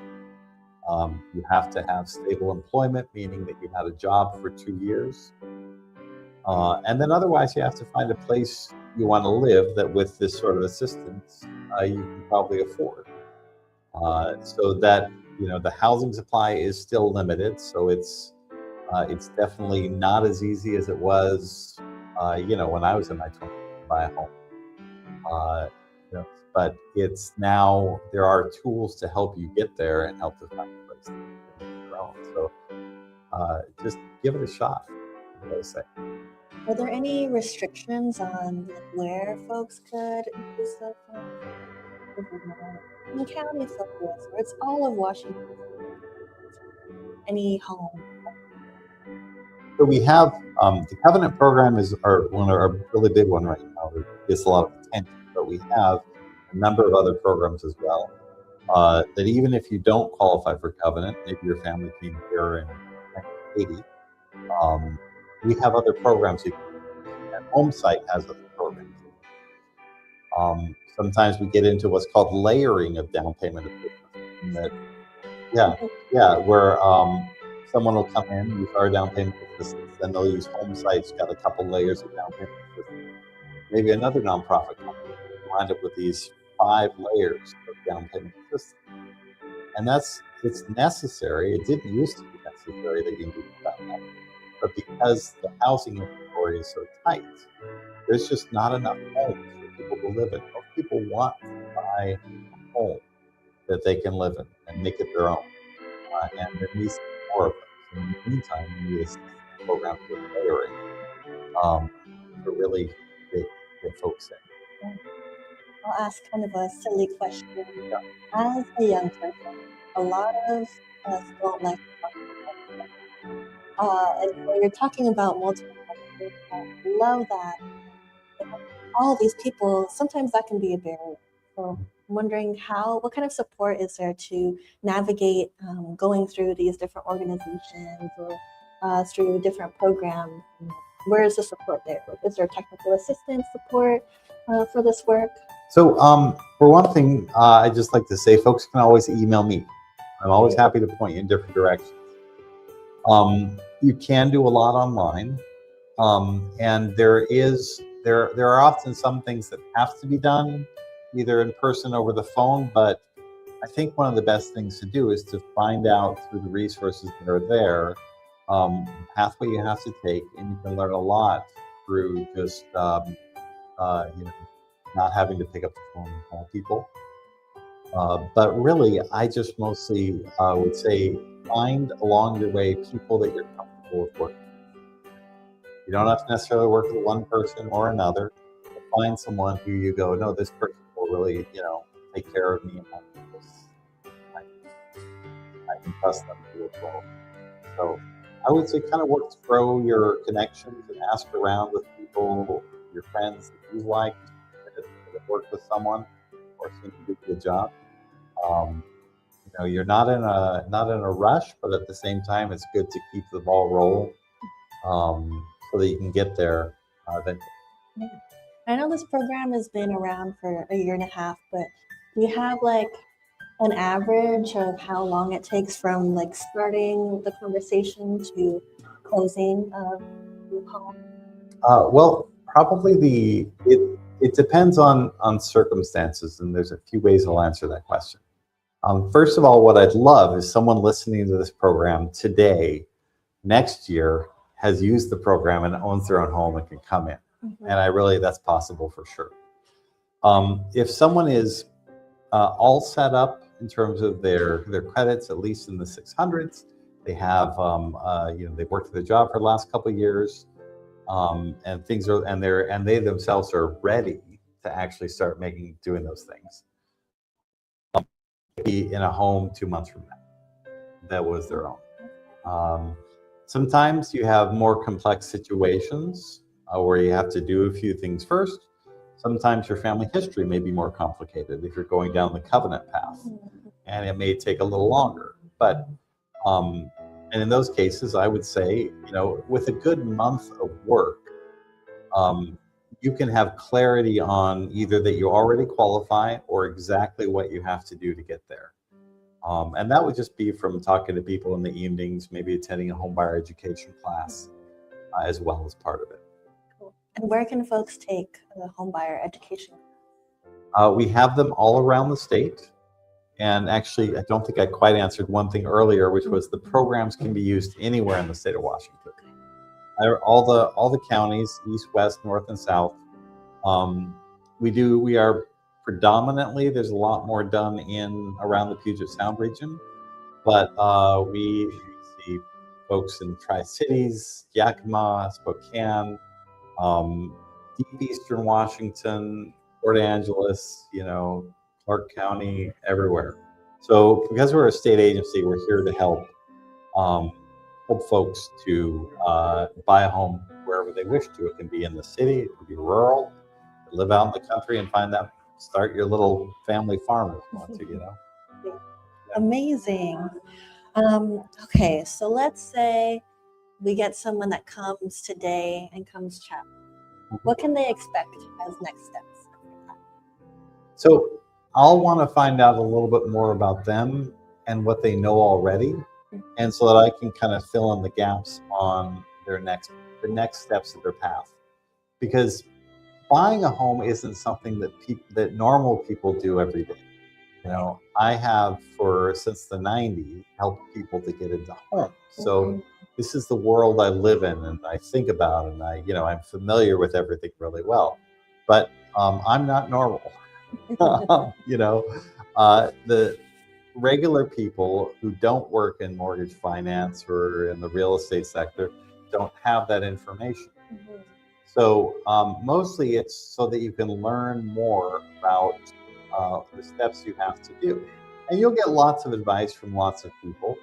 You have to have stable employment, meaning that you had a job for 2 years. And then otherwise you have to find a place you want to live that with this sort of assistance, you can probably afford. So that, the housing supply is still limited. So it's definitely not as easy as it was, when I was in my 20s to buy a home. But it's now, there are tools to help you get there and help to find a place to live your own. So just give it a shot, I gotta say. Are there any restrictions on where folks could use the phone? In county focus, or it's all of Washington? Any home? So we have the Covenant program is our really big one right now. It gets a lot of attention, but we have a number of other programs as well. That even if you don't qualify for Covenant, maybe your family came here in 1980, we have other programs you can use. And HomeSite has other programs. Sometimes we get into what's called layering of down payment assistance. Where someone will come in, use our down payment assistance, then they'll use HomeSite's got a couple layers of down payment assistance. Maybe another nonprofit company will wind up with these 5 layers of down payment assistance. And it's necessary. It didn't used to be necessary that you need that, but because the housing inventory is so tight, there's just not enough homes for people to live in. Most people want to buy a home that they can live in and make it their own. And there needs to be more of it. In the meantime, we need a program for layering to really get folks in. I'll ask kind of a silly question. As a young person, a lot of us don't like to talk about it. And when you're talking about multiple cultures, I love that. All of these people, sometimes that can be a barrier. So I'm wondering what kind of support is there to navigate going through these different organizations or through different programs? Where is the support there? Is there technical assistance support for this work? So for one thing, I just like to say folks can always email me. I'm always happy to point you in different directions. You can do a lot online, and there are often some things that have to be done either in person or over the phone, but I think one of the best things to do is to find out through the resources that are there the pathway you have to take, and you can learn a lot through just not having to pick up the phone and call people. But really, I just mostly would say find along your way people that you're comfortable with working with. You don't have to necessarily work with one person or another. But find someone who you go, no, this person will really, take care of me and help me. I can trust them to do it well. So I would say kind of work to grow your connections and ask around with people, your friends that you like, that work with someone or seem to do a good job. You're not in a rush, but at the same time, it's good to keep the ball rolling so that you can get there eventually. I know this program has been around for 1.5 years, but do you have an average of how long it takes from starting the conversation to closing the call? Well, probably it depends on circumstances, and there's a few ways I'll answer that question. First of all, what I'd love is someone listening to this program today, next year, has used the program and owns their own home and can come in. Mm-hmm. And that's possible for sure. If someone is all set up in terms of their credits, at least in the 600s, they have, they've worked at their job for the last couple of years, and things are, and they themselves are ready to actually start doing those things. Be in a home 2 months from now that was their own. Sometimes you have more complex situations where you have to do a few things first. Sometimes your family history may be more complicated if you're going down the covenant path, and it may take a little longer. But and in those cases, I would say, with a good month of work, you can have clarity on either that you already qualify or exactly what you have to do to get there. And that would just be from talking to people in the evenings, maybe attending a homebuyer education class as well as part of it. Cool. And where can folks take the homebuyer education? We have them all around the state. And actually, I don't think I quite answered one thing earlier, which was the programs can be used anywhere in the state of Washington. All the counties, east, west, north, and south. We are predominantly, there's a lot more done around the Puget Sound region, but we see folks in Tri-Cities, Yakima, Spokane, deep eastern Washington, Port Angeles, Clark County, everywhere. So because we're a state agency, we're here to help folks to buy a home wherever they wish to. It can be in the city, it can be rural, live out in the country and find that start your little family farm if you want to, you know. Amazing. Okay, so let's say we get someone that comes today and comes chat. What can they expect as next steps? So I'll want to find out a little bit more about them and what they know already, and so that I can kind of fill in the gaps on the next steps of their path. Because buying a home isn't something that normal people do every day. You know, I have since the 90s helped people to get into homes. So this is the world I live in and I think about, and I'm familiar with everything really well. But I'm not normal. The regular people who don't work in mortgage finance or in the real estate sector don't have that information. So mostly it's so that you can learn more about the steps you have to do. And you'll get lots of advice from lots of people,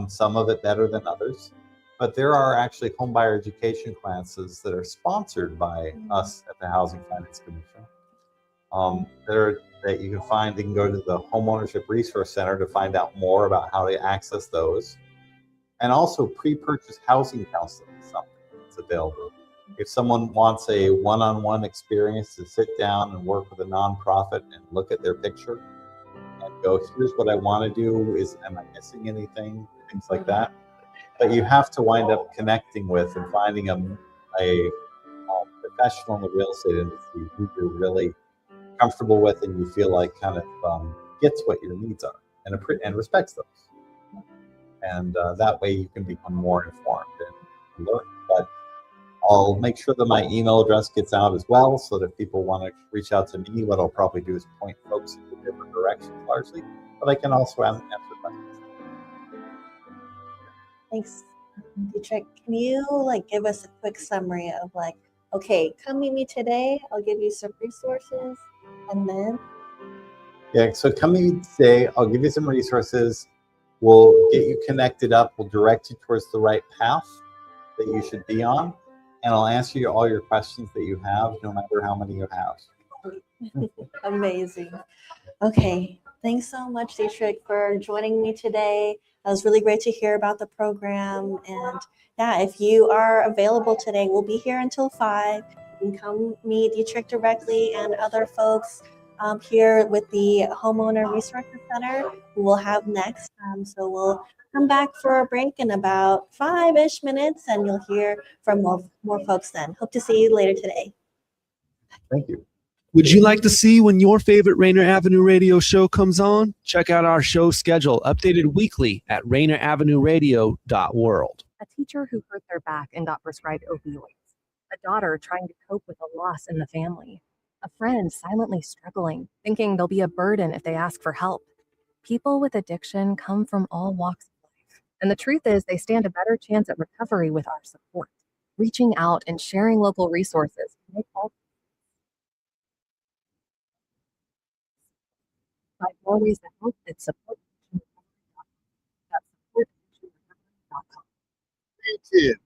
some of it better than others. But there are actually homebuyer education classes that are sponsored by us at the Housing Finance Commission. That you can find. You can go to the Homeownership Resource Center to find out more about how to access those. And also pre-purchase housing counseling is something that's available. If someone wants a one-on-one experience to sit down and work with a nonprofit and look at their picture and go, here's what I want to do, am I missing anything, things like that. But you have to wind up connecting with and finding a professional in the real estate industry who you're really comfortable with and you feel like kind of gets what your needs are and respects those. And that way you can become more informed and learn. But I'll make sure that my email address gets out as well, so that if people want to reach out to me, what I'll probably do is point folks in different directions largely, but I can also answer questions. Thanks, Dietrich. Can you give us a quick summary of okay, come meet me today, I'll give you some resources, and then? Yeah, so come meet me today, I'll give you some resources, we'll get you connected up, we'll direct you towards the right path that you should be on, and I'll answer all your questions that you have, no matter how many you have. Amazing. Okay, thanks so much, Dietrich, for joining me today. It was really great to hear about the program. And yeah, if you are available today, we'll be here until 5. You can come meet Dietrich directly and other folks here with the Homeowner Resource Center, who we'll have next. So we'll come back for a break in about 5-ish minutes, and you'll hear from more folks then. Hope to see you later today. Thank you. Would you like to see when your favorite Rainier Avenue Radio show comes on? Check out our show schedule, updated weekly at rainieravenue.world. A teacher who hurt their back and got prescribed opioids. A daughter trying to cope with a loss in the family. A friend silently struggling, thinking they'll be a burden if they ask for help. People with addiction come from all walks of life. And the truth is, they stand a better chance at recovery with our support. Reaching out and sharing local resources can make all find more ways to help and support. Hey kids,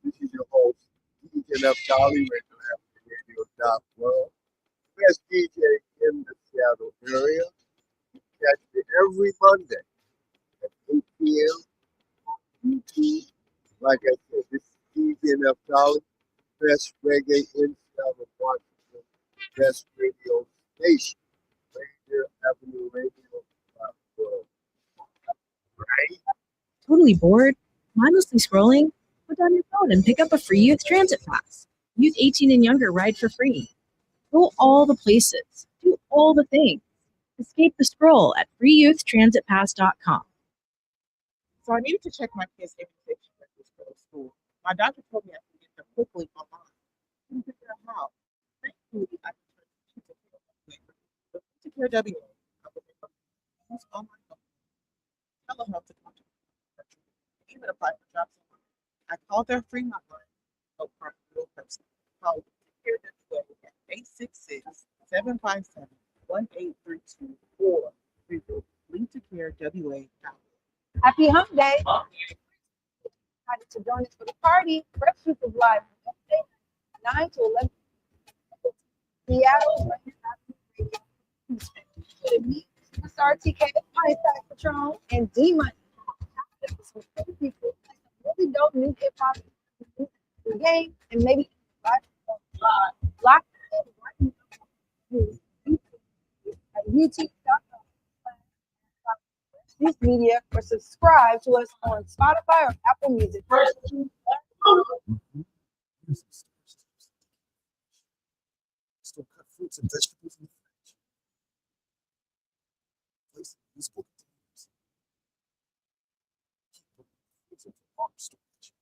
this is your host, DJ Naftali, Radio.World, best DJ in the Seattle area. Catch me every Monday at 8 p.m. on YouTube. Like I said, this is DJ Naftali, best reggae in Seattle, Washington, best radio station. Avenue Radio.World. Right? Totally bored? Mindlessly scrolling? Put down your phone and pick up a free youth transit pass. Youth 18 and younger ride for free. Go all the places. Do all the things. Escape the scroll at freeyouthtransitpass.com. So I needed to check my kids' immunization records for school. My doctor told me I could get them quickly online. I couldn't figure out how. Thankfully, I could Care WA. Use online telehealth to contact even apply for jobs online. I called their free hotline. Oh, for a real person. Call Care WA at 866-757-1832 or visit linktocarewa.com. Happy Hump Day! Decided to join us for the party. Fresh Fruit is live Wednesday, 9 to 11. Seattle. with me, Superstar TK, Hindsight Patron, and D Money. Some cool people, some really dope new hip hop game, and maybe lock at youtube.com. This media or subscribe to us on Spotify or Apple Music. Still cut fruits and vegetables in the fridge. Place in usable containers. Keep them in the freezer for long storage.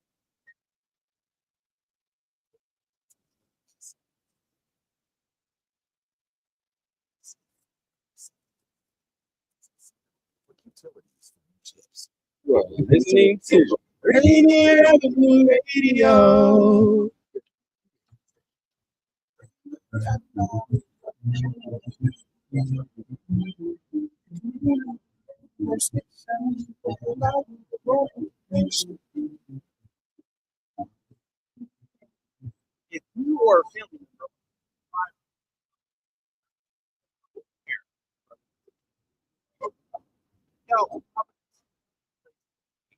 Utilities for new chips. You are listening to Rainier Avenue Radio. If you or a family member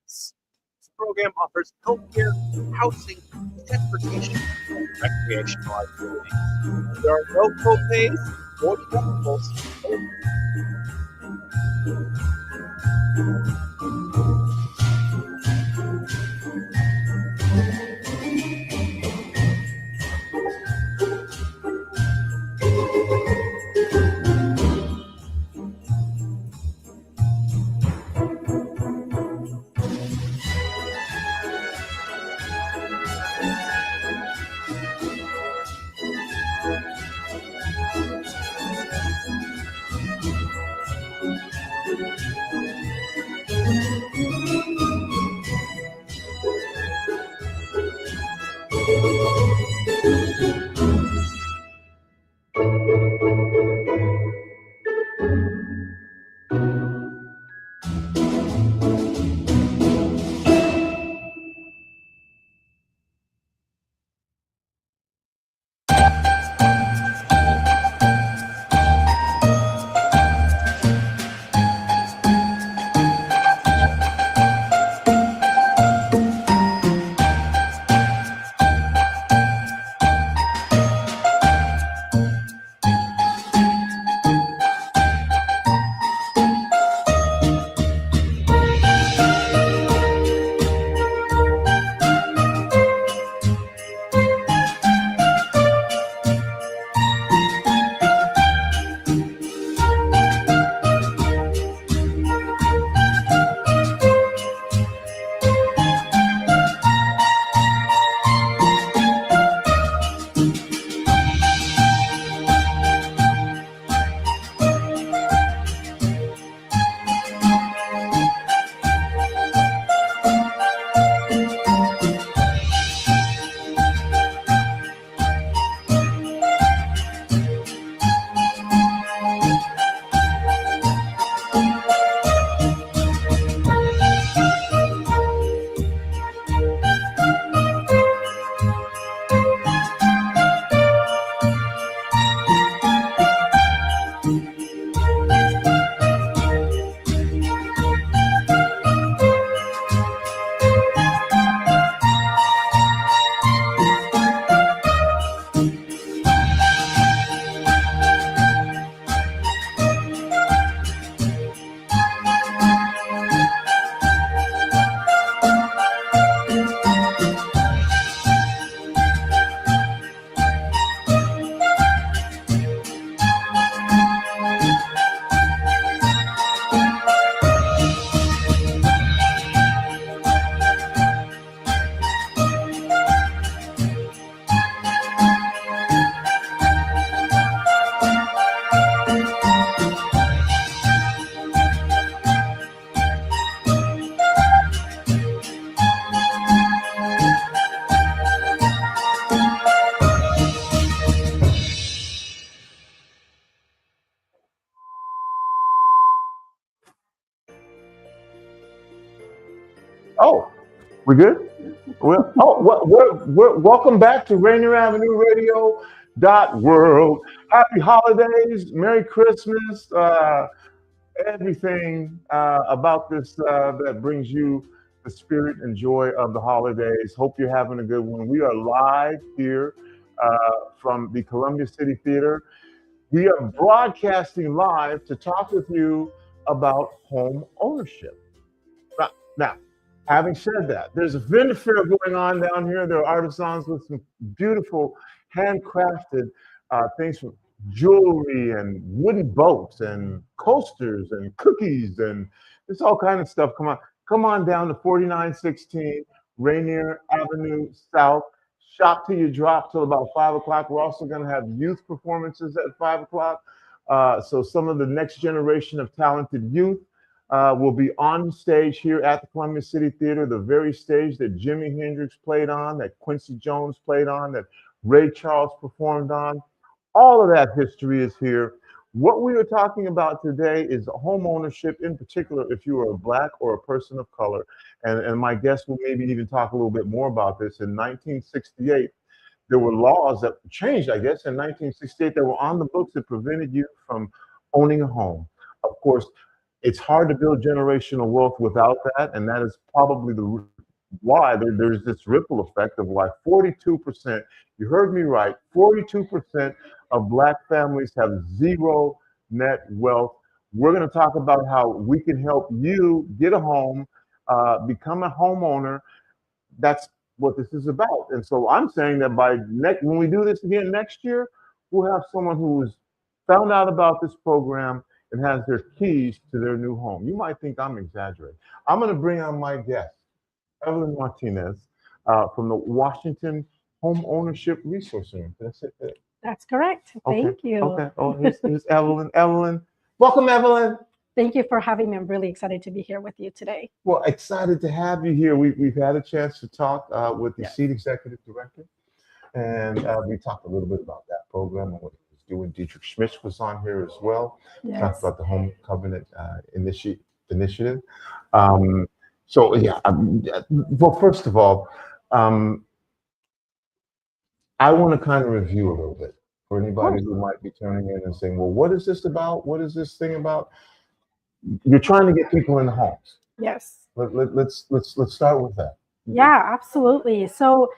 this program offers healthcare, housing, transportation, and recreational activities. There are no co-pays or deductibles. Oh, we good? Well, welcome back to Rainier Avenue Radio. World. Happy holidays, Merry Christmas, everything about this that brings you the spirit and joy of the holidays. Hope you're having a good one. We are live here from the Columbia City Theater. We are broadcasting live to talk with you about home ownership. Now, having said that, there's a vendor fair going on down here. There are artisans with some beautiful handcrafted things from jewelry and wooden boats and coasters and cookies and there's all kind of stuff. Come on down to 4916 Rainier Avenue South. Shop till you drop till about 5 o'clock. We're also going to have youth performances at 5 o'clock. So some of the next generation of talented youth will be on stage here at the Columbia City Theater, the very stage that Jimi Hendrix played on, that Quincy Jones played on, that Ray Charles performed on. All of that history is here. What we are talking about today is home ownership, in particular, if you are a Black or a person of color. And my guest will maybe even talk a little bit more about this. In 1968, there were laws that changed, I guess, in 1968 that were on the books that prevented you from owning a home. Of course, it's hard to build generational wealth without that, and that is probably why there's this ripple effect of why 42%, you heard me right, 42% of Black families have zero net wealth. We're going to talk about how we can help you get a home, become a homeowner. That's what this is about. And so I'm saying that when we do this again next year, we'll have someone who's found out about this program and has their keys to their new home. You might think I'm exaggerating. I'm going to bring on my guest, Evelyn Martinez, from the Washington Home Ownership Resource Center. That's it. That's correct. Thank you. Okay. Oh, here's Evelyn. Evelyn, welcome, Evelyn. Thank you for having me. I'm really excited to be here with you today. Well, excited to have you here. We've had a chance to talk with the SEED Executive Director, and we talked a little bit about that program and what it was doing. Dietrich Schmitz was on here as well. Yes. Talked about the Home Covenant initiative. Well, first of all, I want to kind of review a little bit for anybody who might be turning in and saying, well, what is this about? What is this thing about? You're trying to get people into homes. Yes. Let's start with that. Yeah, absolutely. So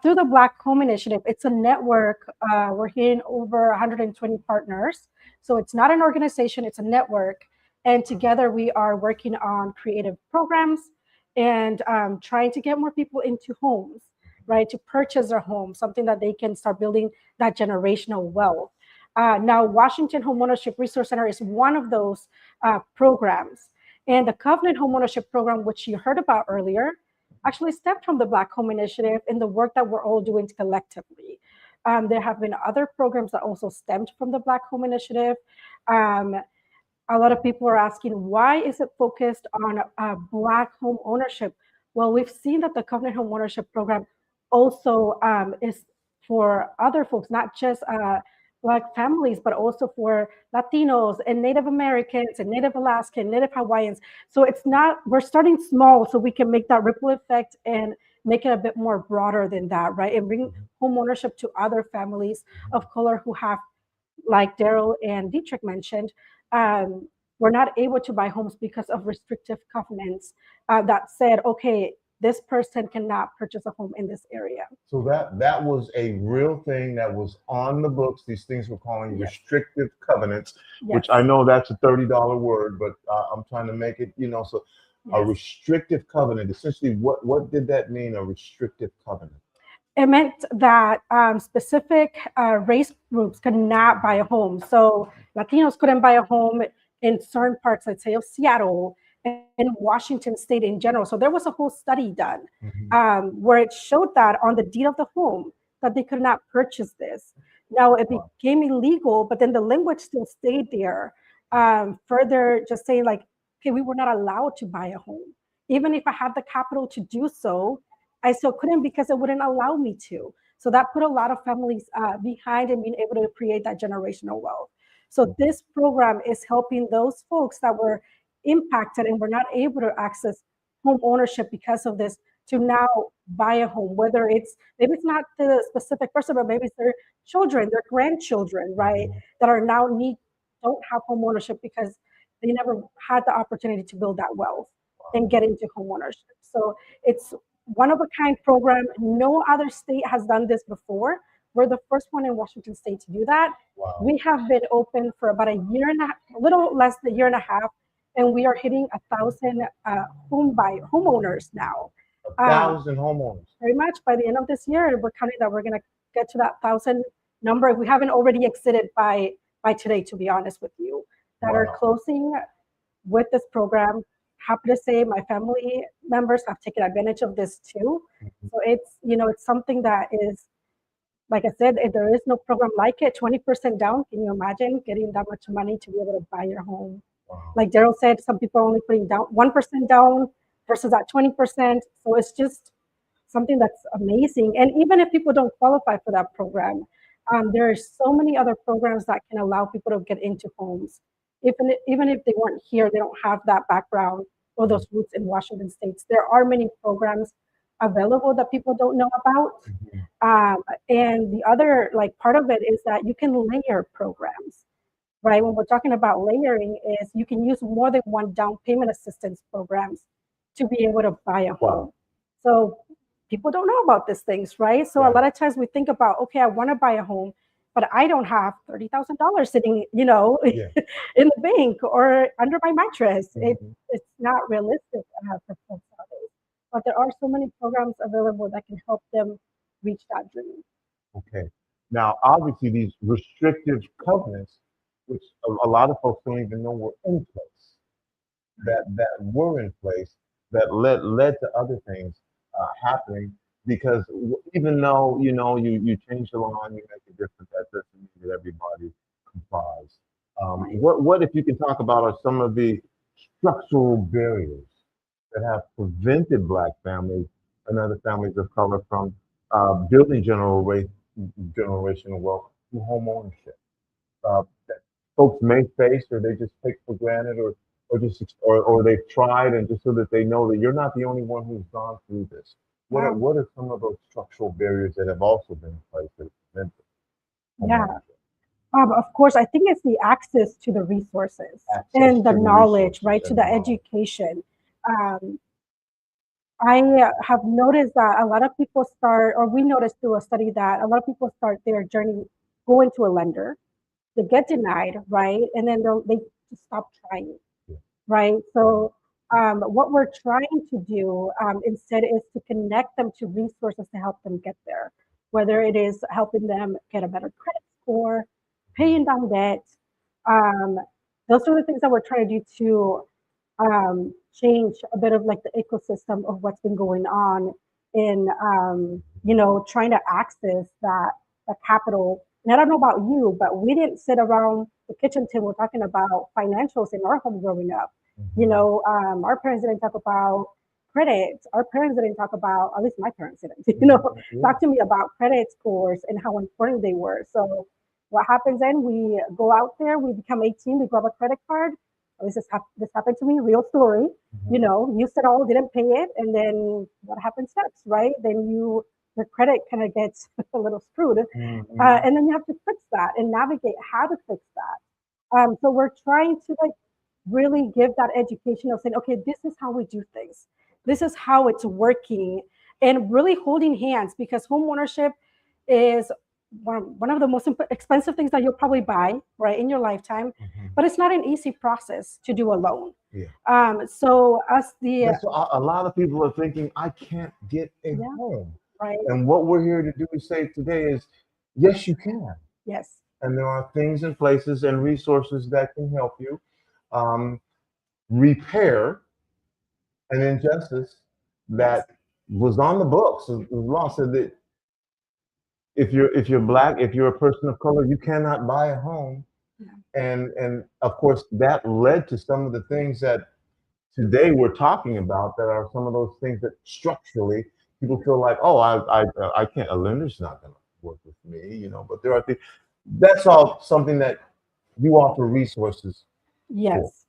through the Black Home Initiative, it's a network. We're hitting over 120 partners. So it's not an organization, it's a network. And together we are working on creative programs and trying to get more people into homes, right? To purchase their home, something that they can start building that generational wealth. Now, Washington Homeownership Resource Center is one of those programs. And the Covenant Homeownership Program, which you heard about earlier, actually stemmed from the Black Home Initiative and the work that we're all doing collectively. There have been other programs that also stemmed from the Black Home Initiative. A lot of people are asking, why is it focused on Black home ownership? Well, we've seen that the Covenant Homeownership Program also is for other folks, not just Black families, but also for Latinos and Native Americans and Native Alaskan, Native Hawaiians. So it's not, we're starting small so we can make that ripple effect and make it a bit more broader than that, right? And bring home ownership to other families of color who have, like Daryl and Dietrich mentioned, we're not able to buy homes because of restrictive covenants that said, okay, this person cannot purchase a home in this area. So that was a real thing that was on the books. These things we're calling restrictive covenants, which I know that's a $30 word, but I'm trying to make it, so a restrictive covenant, essentially what did that mean, a restrictive covenant? It meant that specific race groups could not buy a home. So Latinos couldn't buy a home in certain parts, let's say, of Seattle and Washington State in general. So there was a whole study done where it showed that on the deed of the home that they could not purchase this. Now it became illegal, but then the language still stayed there. Further, just saying like, okay, we were not allowed to buy a home. Even if I had the capital to do so, I still couldn't because it wouldn't allow me to. So that put a lot of families behind in being able to create that generational wealth. So this program is helping those folks that were impacted and were not able to access home ownership because of this to now buy a home, whether maybe it's not the specific person, but maybe it's their children, their grandchildren, right? That are now don't have home ownership because they never had the opportunity to build that wealth and get into home ownership. So it's one of a kind program. No other state has done this before. We're the first one in Washington State to do that. Wow. We have been open for about a year and a half, a little less than a year and a half, and we are hitting 1,000 homeowners now. 1,000 homeowners. Pretty much by the end of this year, we're counting that we're going to get to that 1,000 number. If we haven't already exceeded by today, to be honest with you, that are closing with this program. Happy to say my family members have taken advantage of this too. So it's, it's something that is, like I said, if there is no program like it, 20% down. Can you imagine getting that much money to be able to buy your home? Wow. Like Daryl said, some people are only putting down 1% down versus that 20%. So it's just something that's amazing. And even if people don't qualify for that program, there are so many other programs that can allow people to get into homes. Even if they weren't here, they don't have that background or those roots in Washington State. There are many programs available that people don't know about. And the other part of it is that you can layer programs, right? When we're talking about layering is you can use more than one down payment assistance programs to be able to buy a home. So people don't know about these things, right? So a lot of times we think about, okay, I want to buy a home, but I don't have $30,000 sitting, in the bank or under my mattress. It's not realistic for folks nowadays. But there are so many programs available that can help them reach that dream. Okay. Now, obviously, these restrictive covenants, which a lot of folks don't even know were in place, that were in place, that led to other things happening. Because even though you change the law and you make a difference, that doesn't mean that everybody complies. What if you can talk about some of the structural barriers that have prevented Black families and other families of color from building generational wealth through home ownership that folks may face, or they just take for granted, or they've tried, and just so that they know that you're not the only one who's gone through this. What are some of those structural barriers that have also been in place that prevent Of course, I think it's the access to the resources and the knowledge, right, to the education. I have noticed that a lot of people we noticed through a study that a lot of people start their journey going to a lender, they get denied, right, and then they just stop trying, right? So what we're trying to do instead is to connect them to resources to help them get there, whether it is helping them get a better credit score, paying down debt. Those are the things that we're trying to do to change a bit of the ecosystem of what's been going on in, trying to access that capital. And I don't know about you, but we didn't sit around the kitchen table talking about financials in our home growing up. Our parents didn't talk about credit. Our parents didn't talk about, at least my parents didn't, talk to me about credit scores and how important they were. So what happens then? We go out there, we become 18, we grab a credit card. This happened to me, real story. Used it all, didn't pay it, and then what happens next, right? Then your credit kind of gets a little screwed, and then you have to fix that and navigate how to fix that. So we're trying to really give that education of saying, okay, this is how we do things. This is how it's working, and really holding hands, because home ownership is one of the most expensive things that you'll probably buy, right, in your lifetime, but it's not an easy process to do alone. So a lot of people are thinking, I can't get a home. Right. And what we're here to do is say today is, yes, you can. Yes. And there are things and places and resources that can help you repair an injustice that was on the books. The law said that if you're Black, if you're a person of color, you cannot buy a home. And of course, that led to some of the things that today we're talking about, that are some of those things that structurally people feel like, oh, I can't, a lender's not going to work with me, but there are things. That's all something that you offer resources. Yes.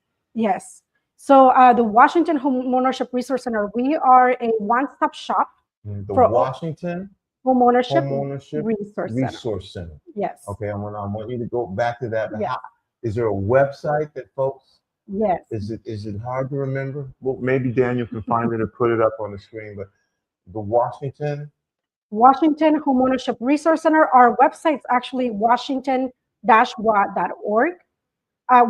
So the Washington Home Ownership Resource Center, we are a one-stop shop The For Washington Homeownership Resource Center. Center. Yes. Okay, I want you to go back to that. But Yes. Is there a website that folks? Yes. Is it hard to remember? Well, maybe Daniel can find it and put it up on the screen. But the Washington Homeownership Resource Center. Our website's actually washington-wa.org.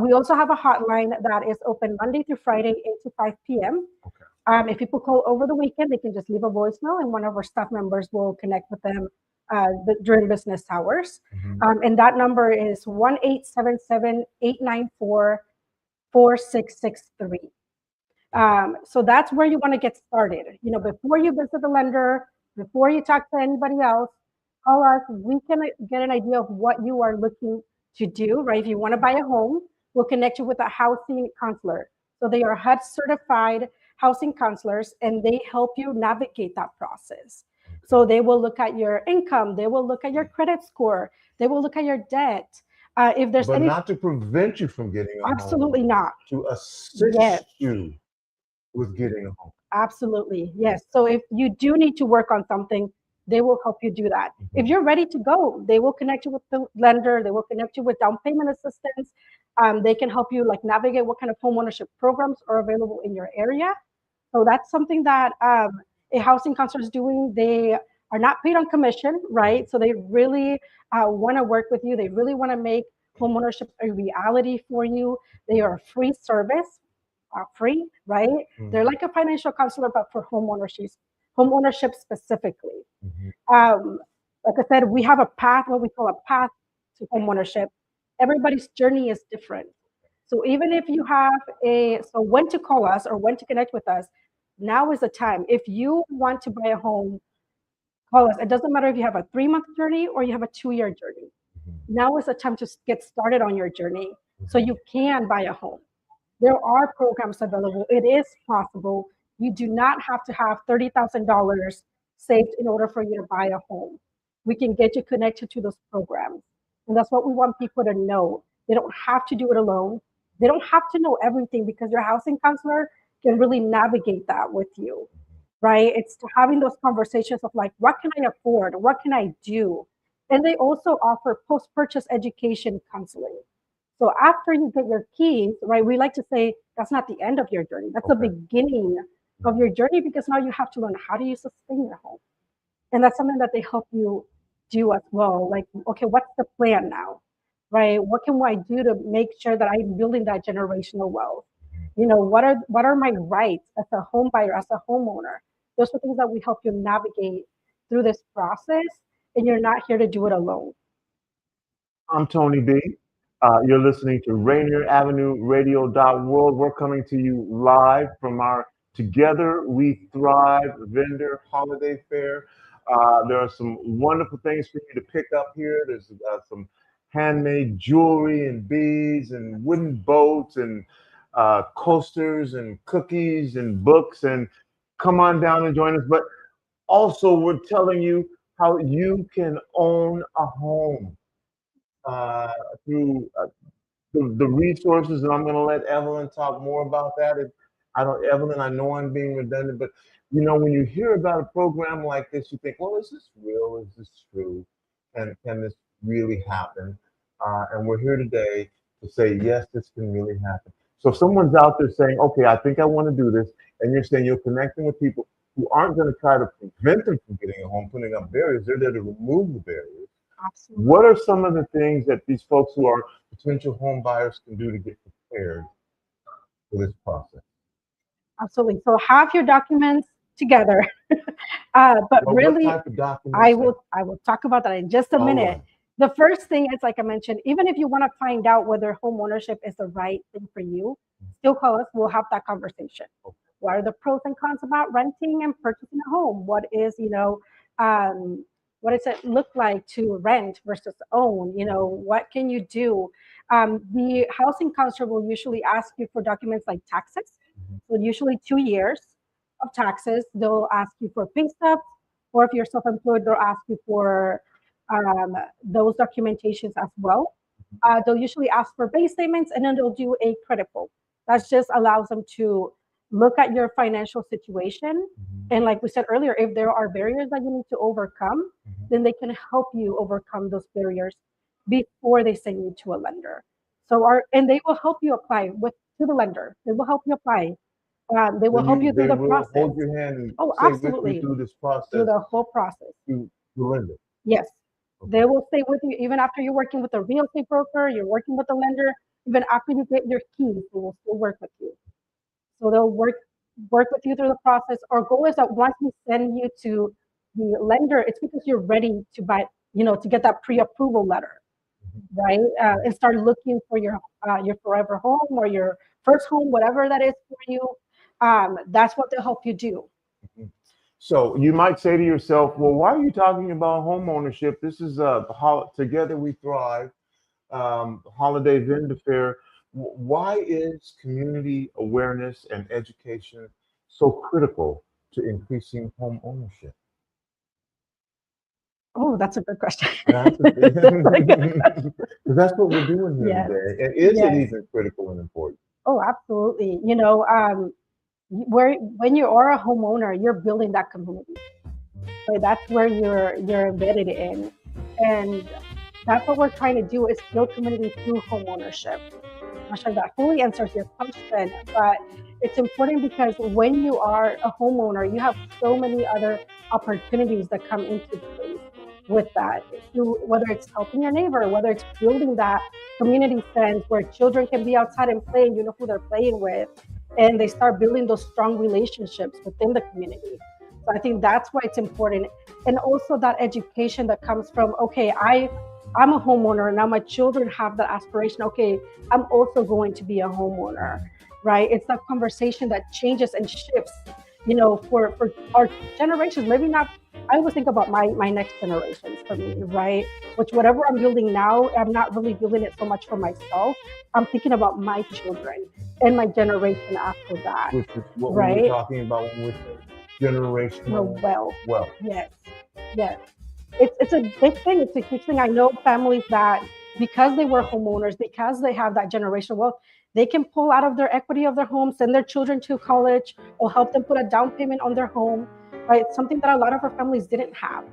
We also have a hotline that is open Monday through Friday, 8 to 5 p.m. Okay. If people call over the weekend, they can just leave a voicemail and one of our staff members will connect with them during business hours. And that number is 1-877-894-4663. So that's where you want to get started. Before you visit the lender, before you talk to anybody else, call us. We can get an idea of what you are looking to do, right? If you want to buy a home, we'll connect you with a housing counselor. So they are HUD certified housing counselors, and they help you navigate that process. So they will look at your income, they will look at your credit score, they will look at your debt. If there's but any, not to prevent you from getting a absolutely home. not. To assist Yes. you with getting a home. Absolutely, yes. So if you do need to work on something, they will help you do that. If you're ready to go, they will connect you with the lender. They will connect you with down payment assistance. They can help you navigate what kind of homeownership programs are available in your area. So that's something that a housing counselor is doing. They are not paid on commission, right? So they really want to work with you. They really want to make homeownership a reality for you. They are a free service, free, right? They're like a financial counselor, but for homeownership specifically. Like I said, we have a path, what we call a path to homeownership. Everybody's journey is different. So even if you have when to call us or when to connect with us, now is the time. If you want to buy a home, call us. It doesn't matter if you have a 3-month journey or you have a 2-year journey. Now is the time to get started on your journey so you can buy a home. There are programs available. It is possible. You do not have to have $30,000 saved in order for you to buy a home. We can get you connected to those programs. And that's what we want people to know. They don't have to do it alone. They don't have to know everything because your housing counselor can really navigate that with you, right? It's having those conversations of what can I afford? What can I do? And they also offer post-purchase education counseling. So after you get your keys, right, we like to say that's not the end of your journey. That's the beginning of your journey because now you have to learn how do you sustain your home. And that's something that they help you do as well. Okay, what's the plan now, right? What can I do to make sure that I'm building that generational wealth? What are my rights as a home buyer, as a homeowner? Those are things that we help you navigate through this process, and you're not here to do it alone. I'm Tony B. You're listening to Rainier Avenue Radio.world. We're coming to you live from our Together We Thrive vendor holiday fair. There are some wonderful things for you to pick up here. There's some handmade jewelry and beads and wooden boats and coasters and cookies and books. And come on down and join us. But also, we're telling you how you can own a home through the resources. And I'm going to let Evelyn talk more about that. Evelyn, I know I'm being redundant, but when you hear about a program like this, you think, well, is this real? Is this true? And can this really happen? And we're here today to say, yes, this can really happen. So if someone's out there saying, okay, I think I want to do this, and you're saying you're connecting with people who aren't going to try to prevent them from getting a home, putting up barriers, they're there to remove the barriers. Absolutely. What are some of the things that these folks who are potential home buyers can do to get prepared for this process? Absolutely. So have your documents together. But really, what type of documents? I will talk about that in just a minute. Right. The first thing is, like I mentioned, even if you want to find out whether home ownership is the right thing for you, still call us. We'll have that conversation. Okay. What are the pros and cons about renting and purchasing a home? What is, what does it look like to rent versus own? What can you do? The housing counselor will usually ask you for documents like taxes. So usually 2 years of taxes. They'll ask you for pay stubs, or if you're self-employed, they'll ask you for those documentations as well. They'll usually ask for bank statements, and then they'll do a credit pull. That just allows them to look at your financial situation And like we said earlier, if there are barriers that you need to overcome, then they can help you overcome those barriers before they send you to a lender. And they will help you apply to the lender. They will help you apply. They will help you through the process. Hold your hand and Oh, stay with absolutely. you through this process. Through the whole process. To the lender. Yes. They will stay with you even after you're working with a real estate broker, you're working with a lender, even after you get your keys, they will still work with you. So they'll work with you through the process. Our goal is that once we send you to the lender, it's because you're ready to buy, to get that pre-approval letter, right? And start looking for your forever home or your first home, whatever that is for you. That's what they'll help you do. So you might say to yourself, well, why are you talking about home ownership? This is Together We Thrive, holiday vendor fair. Why is community awareness and education so critical to increasing home ownership? Oh, that's a good question. Because that's what we're doing here today. And is it even critical and important? Oh, absolutely. When you are a homeowner, you're building that community. So that's where you're embedded in. And that's what we're trying to do, is build community through home ownership. I'm not sure that fully answers your question, but it's important because when you are a homeowner, you have so many other opportunities that come into place with that. Whether it's helping your neighbor, whether it's building that community sense where children can be outside and play and you know who they're playing with, and they start building those strong relationships within the community. So I think that's why it's important. And also that education that comes from, okay, I'm a homeowner, now my children have that aspiration, okay, I'm also going to be a homeowner, right? It's that conversation that changes and shifts, for our generations. Maybe not, I always think about my next generations for me, right? Which whatever I'm building now, I'm not really building it so much for myself. I'm thinking about my children and my generation after that. Which is what right? we were talking about when we said generational wealth. Yes. It's a big thing. It's a huge thing. I know families that, because they were homeowners, because they have that generational wealth, they can pull out of their equity of their home, send their children to college, or help them put a down payment on their home, right? It's something that a lot of our families didn't have.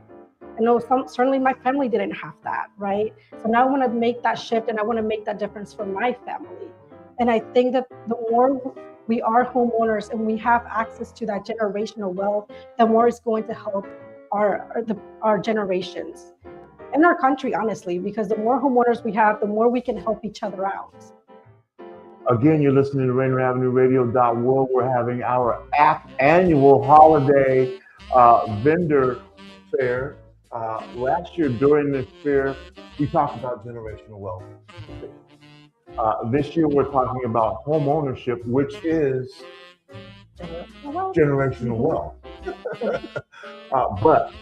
I know certainly my family didn't have that, right? So now I want to make that shift, and I want to make that difference for my family. And I think that the more we are homeowners and we have access to that generational wealth, the more it's going to help our generations and our country, honestly, because the more homeowners we have, the more we can help each other out. Again, you're listening to RainierAvenueRadio.world. We're having our annual holiday vendor fair. Last year during this fair, we talked about generational wealth. This year we're talking about home ownership, which is generational wealth. But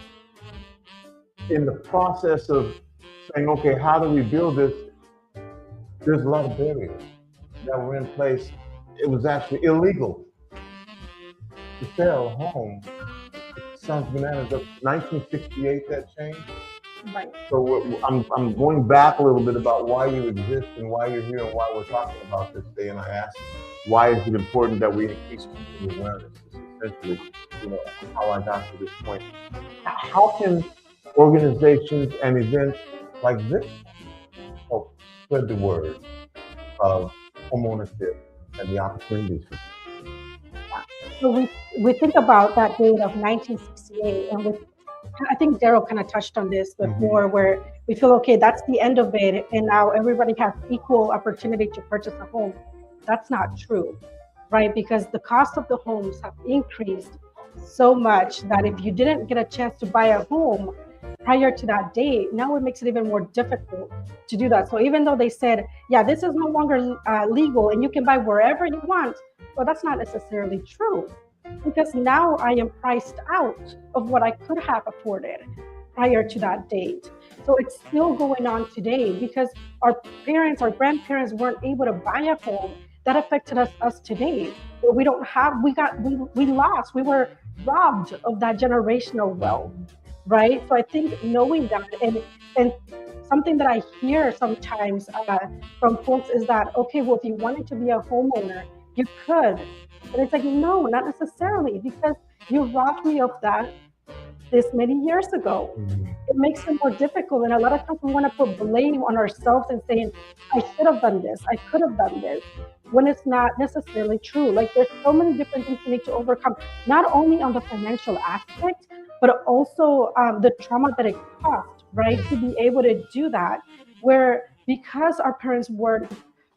in the process of saying, okay, how do we build this? There's a lot of barriers that were in place. It was actually illegal to sell a home. It sounds bananas. Up 1968, that changed. Right. So I'm going back a little bit about why you exist and why you're here and why we're talking about this day. And I asked, why is it important that we increase community awareness? This is essentially, how I got to this point. How can organizations and events like this help spread the word of homeownership and the opportunities for people? So we think about that date of 1968, and I think Daryl kind of touched on this before, where we feel, okay, that's the end of it, and now everybody has equal opportunity to purchase a home. That's not true, right? Because the cost of the homes have increased so much that if you didn't get a chance to buy a home prior to that date, now it makes it even more difficult to do that. So even though they said, yeah, this is no longer legal and you can buy wherever you want, well, that's not necessarily true, because now I am priced out of what I could have afforded prior to that date. So it's still going on today because our parents, our grandparents weren't able to buy a home. That affected us today. But we lost, we were robbed of that generational wealth, right? So I think knowing that, and something that I hear sometimes from folks is that, okay, well, if you wanted to be a homeowner, you could. But it's like, no, not necessarily, because You robbed me of that this many years ago. It makes it more difficult. And a lot of times we want to put blame on ourselves and saying, I should have done this, I could have done this, when it's not necessarily true. Like there's so many different things we need to overcome, not only on the financial aspect, but also the trauma that it caused, right? To be able to do that, where because our parents were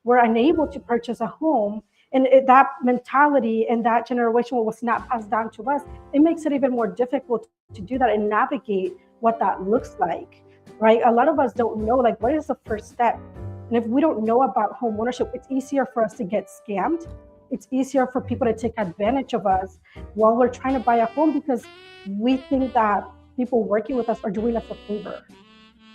unable to purchase a home, and that mentality and that generation was not passed down to us, it makes it even more difficult to do that and navigate what that looks like, right? A lot of us don't know, like, what is the first step? And if we don't know about home ownership, it's easier for us to get scammed. It's easier for people to take advantage of us while we're trying to buy a home because we think that people working with us are doing us a favor.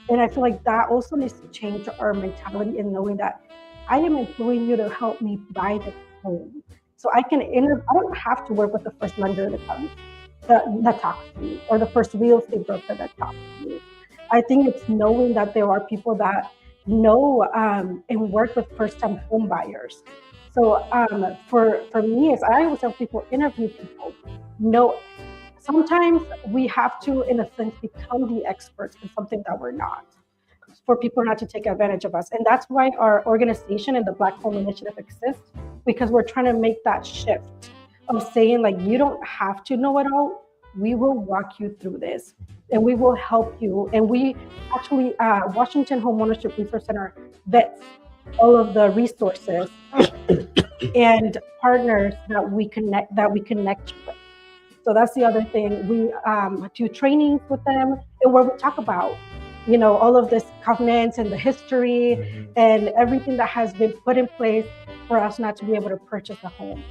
And I feel like that also needs to change our mentality in knowing that I am employing you to help me buy the home. So I don't have to work with the first lender that talks to me or the first real estate broker that talks to me. I think it's knowing that there are people that know and work with first-time home buyers. So for me, as I always tell people, interview people. Sometimes we have to, in a sense, become the experts in something that we're not, for people not to take advantage of us. And that's why our organization and the Black Home Initiative exists, because we're trying to make that shift of saying, like, you don't have to know it all. We will walk you through this and we will help you. And we actually, Washington Homeownership Resource Center vets all of the resources and partners that we connect you with. So that's the other thing. We do trainings with them, and where we talk about, all of this covenants and the history and everything that has been put in place for us not to be able to purchase a home.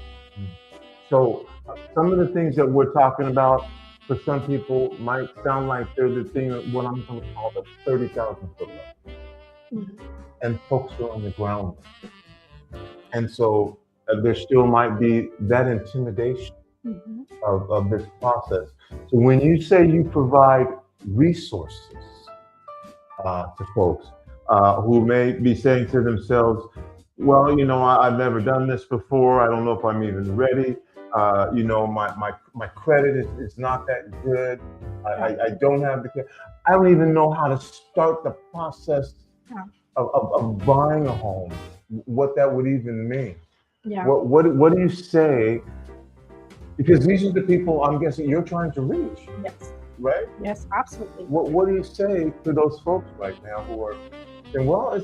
So some of the things that we're talking about for some people might sound like they're the thing, what I'm going to call the 30,000 foot level. And folks are on the ground. And so there still might be that intimidation of this process. So when you say you provide resources to folks who may be saying to themselves, well, I've never done this before. I don't know if I'm even ready. My credit is not that good. I don't have the, I don't even know how to start the process of buying a home, what that would even mean. Yeah. What do you say? Because these are the people I'm guessing you're trying to reach. Yes. Right? Yes, absolutely. What do you say to those folks right now who are saying, well,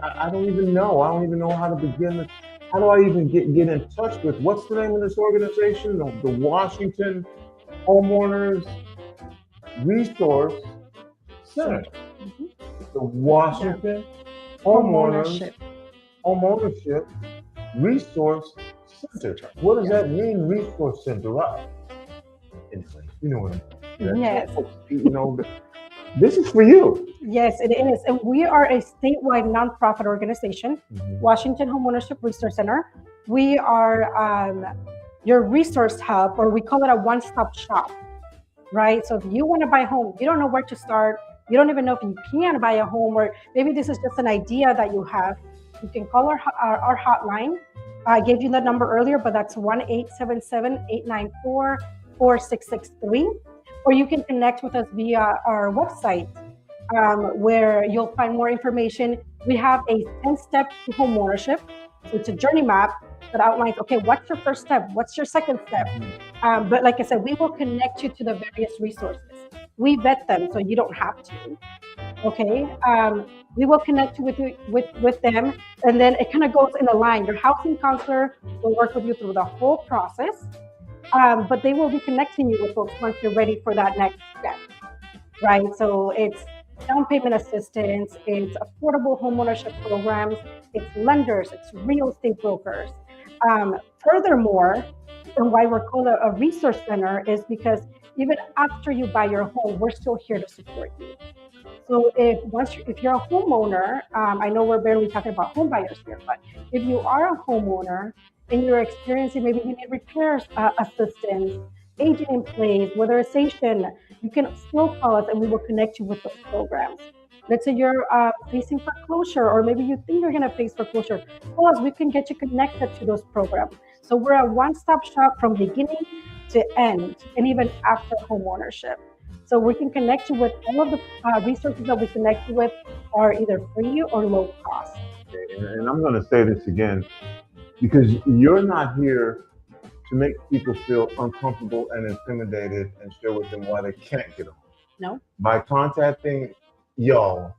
I don't even know. I don't even know how to begin. How do I even get in touch with, what's the name of this organization? The Washington Homeowners Resource Center. The Washington Homeowners Homeownership Resource Center. What does that mean, Resource Center? You know what I mean? Yes. This is for you. Yes, it is. And we are a statewide nonprofit organization, Washington Homeownership Resource Center. We are your resource hub, or we call it a one-stop shop, right? So if you want to buy a home, you don't know where to start, you don't even know if you can buy a home, or maybe this is just an idea that you have, you can call our hotline. I gave you that number earlier, but that's 1-877-894-4663. Or you can connect with us via our website, where you'll find more information. We have a 10-step to home ownership. So it's a journey map that outlines, okay, what's your first step? What's your second step? But like I said, we will connect you to the various resources. We vet them, so you don't have to. Okay, we will connect you with them, and then it kind of goes in a line. Your housing counselor will work with you through the whole process. But they will be connecting you with folks once you're ready for that next step, right? So it's down payment assistance, it's affordable homeownership programs, it's lenders, it's real estate brokers. Furthermore, and why we're called a resource center is because even after you buy your home, we're still here to support you. So if you're a homeowner, I know we're barely talking about home buyers here, but if you are a homeowner and you're experiencing, maybe you need repairs assistance, aging in place, weatherization, you can still call us and we will connect you with those programs. Let's say you're facing foreclosure, or maybe you think you're going to face foreclosure. Call us, we can get you connected to those programs. So we're a one-stop shop from beginning to end and even after home ownership. So we can connect you with all of the resources that we connect you with are either free or low cost. And I'm going to say this again, because you're not here to make people feel uncomfortable and intimidated and share with them why they can't get a home. No. By contacting y'all,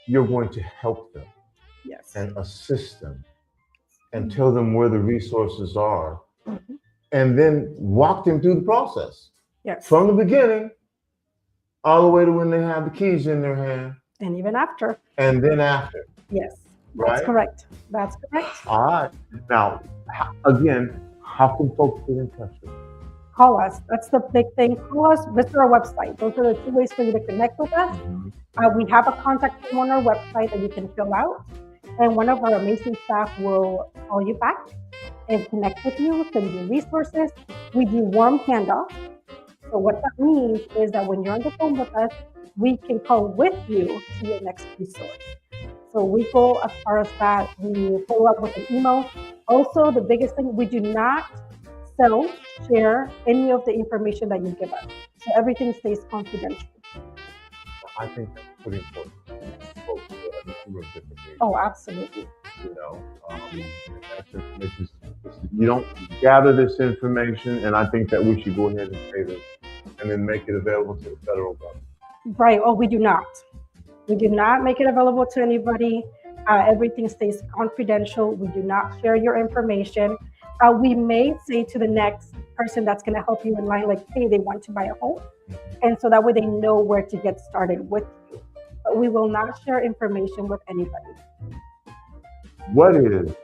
you're going to help them. Yes. And assist them and tell them where the resources are and then walk them through the process. Yes. From the beginning all the way to when they have the keys in their hand. And even after. And then after. Yes. Right? That's correct. That's correct. All right. Now, again, how can folks get in touch with you? Call us. That's the big thing. Call us, visit our website. Those are the two ways for you to connect with us. We have a contact form on our website that you can fill out, and one of our amazing staff will call you back and connect with you, send you resources. We do warm handoff. So what that means is that when you're on the phone with us, we can call with you to your next resource. So we go as far as that. We follow up with an email. Also, the biggest thing, we do not share any of the information that you give us. So everything stays confidential. I think that's pretty important. Folks, different things. Oh, absolutely. You know, you don't gather this information, and I think that we should go ahead and say this, and then make it available to the federal government. Right. Oh, we do not. We do not make it available to anybody. Everything stays confidential. We do not share your information. We may say to the next person that's going to help you in line, like, hey, they want to buy a home. And so that way they know where to get started with you. But we will not share information with anybody. What is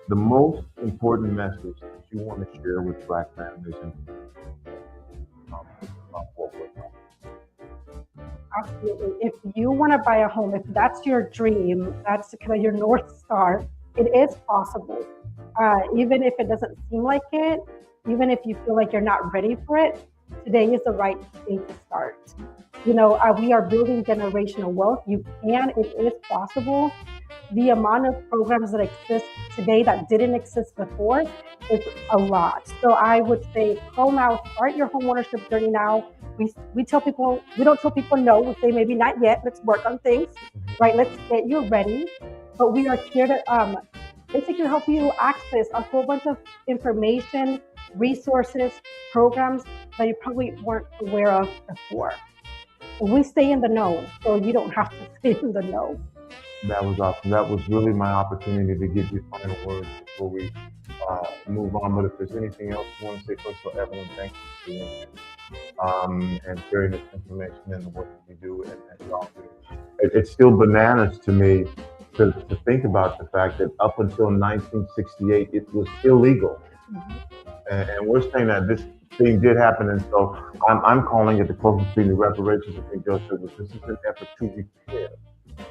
the most important message that you want to share with Black families and Absolutely. If you want to buy a home, if that's your dream, that's kind of your North Star, it is possible. Even if it doesn't seem like it, even if you feel like you're not ready for it, today is the right day to start. You know, we are building generational wealth. You can, it is possible. The amount of programs that exist today that didn't exist before is a lot. So I would say, call now, start your homeownership journey now. We tell people, we don't tell people no, we say maybe not yet, let's work on things, right? Let's get you ready. But we are here to basically help you access a whole bunch of information, resources, programs that you probably weren't aware of before. We stay in the know, so you don't have to stay in the know. That was awesome. That was really my opportunity to give you final words before we move on. But if there's anything else you want to say, first of all, Evelyn, thank you for being here and sharing this information and the work that you do and y'all do. It's still bananas to me to think about the fact that up until 1968, it was illegal. And we're saying that this thing did happen, and so I'm calling it the closest thing to reparations. I think Joe said this is an effort to repair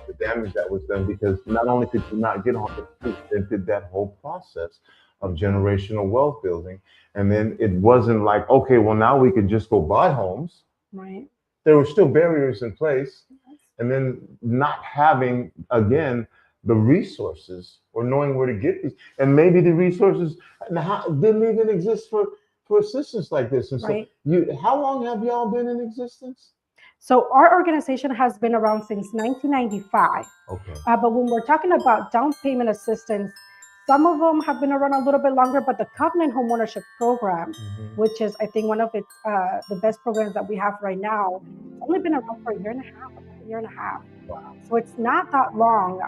the damage that was done, because not only could you not get on, but you prevented that whole process of generational wealth building. And then it wasn't like, okay, well, now we can just go buy homes. Right. There were still barriers in place. And then not having, again, the resources or knowing where to get these. And maybe the resources didn't even exist for assistance like this. And so how long have y'all been in existence? So our organization has been around since 1995. Okay. But when we're talking about down payment assistance, some of them have been around a little bit longer, but the Covenant Homeownership Program, which is, I think, one of its the best programs that we have right now, it's only been around for a year and a half. Wow. So it's not that long.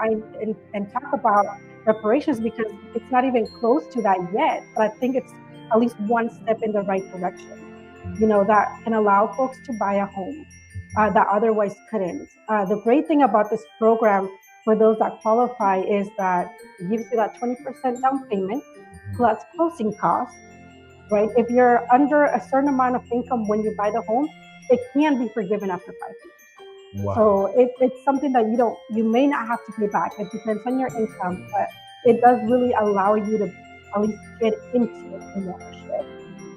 And talk about reparations, because it's not even close to that yet, but I think it's at least one step in the right direction, you know, that can allow folks to buy a home that otherwise couldn't. The great thing about this program for those that qualify is that it gives you that 20% down payment plus closing costs, right? If you're under a certain amount of income when you buy the home, it can be forgiven after 5 years. Wow. So it's something that you may not have to pay back. It depends on your income, but it does really allow you to at least get into homeownership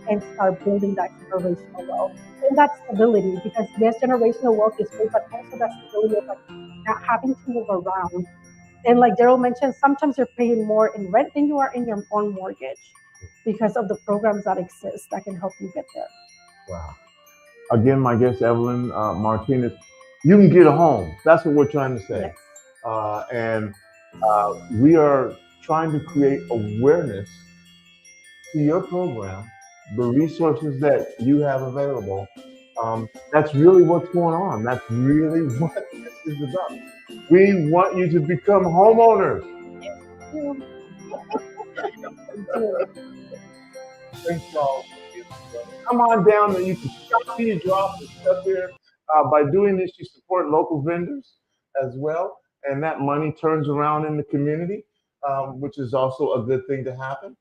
and start building that generational wealth. And that stability, because yes, generational wealth is great, but also that stability of like not having to move around. And like Daryl mentioned, sometimes you're paying more in rent than you are in your own mortgage. because of the programs that exist that can help you get there. Wow. Again, my guest, Evelyn Martinez, you can get a home. That's what we're trying to say. And we are trying to create awareness to your program, the resources that you have available. That's really what's going on. That's really what this is about. We want you to become homeowners. Thanks, y'all. Come on down and you can shop till you drop and stuff there. By doing this, you support local vendors as well, and that money turns around in the community, which is also a good thing to happen.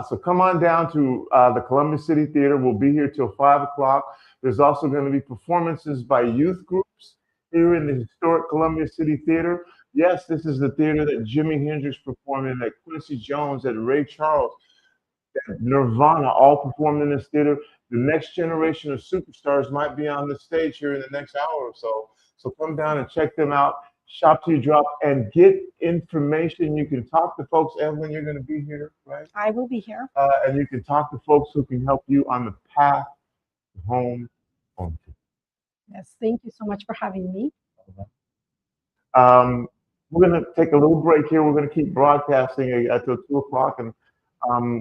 So come on down to the Columbia City Theater. We'll be here till 5 o'clock. There's also going to be performances by youth groups here in the historic Columbia City Theater. Yes, this is the theater that Jimi Hendrix performed in, that Quincy Jones, that Ray Charles, that Nirvana all performed in this theater. The next generation of superstars might be on the stage here in the next hour or so. So come down and check them out. Shop till you drop and get information. You can talk to folks. Evelyn, you're going to be here, right? I will be here. And you can talk to folks who can help you on the path home. Yes, thank you so much for having me. We're going to take a little break here. We're going to keep broadcasting until 2 o'clock. And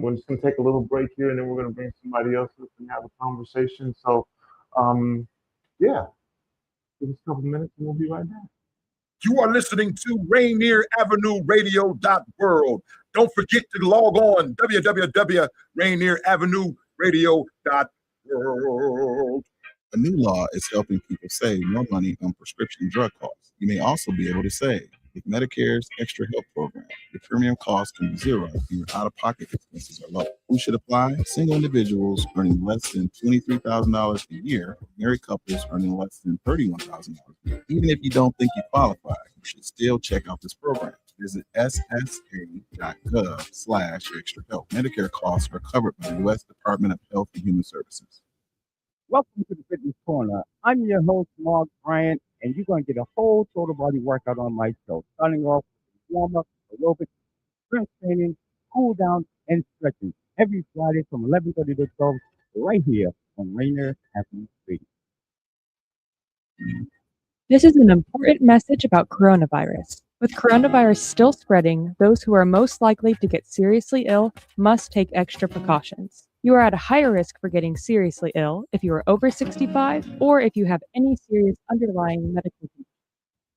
we're just going to take a little break here, and then we're going to bring somebody else up and have a conversation. So, yeah, give us a couple minutes and we'll be right back. You are listening to RainierAvenueRadio.world. Don't forget to log on www.RainierAvenueRadio.world. A new law is helping people save more money on prescription drug costs. You may also be able to save with Medicare's Extra Help program. Your premium cost can be zero and your out-of-pocket expenses are low. Who should apply? Single individuals earning less than $23,000 a year, married couples earning less than $31,000 a year. Even if you don't think you qualify, you should still check out this program. Visit ssa.gov/extra-help. Medicare costs are covered by the U.S. Department of Health and Human Services. Welcome to the Fitness Corner. I'm your host, Mark Bryant, and you're going to get a whole total body workout on my show, starting off with warm-up, aerobics, strength training, cool down, and stretching every Friday from 11:30 to 12 right here on Rainier Avenue Radio. This is an important message about coronavirus. With coronavirus still spreading, those who are most likely to get seriously ill must take extra precautions. You are at a higher risk for getting seriously ill if you are over 65 or if you have any serious underlying medical condition,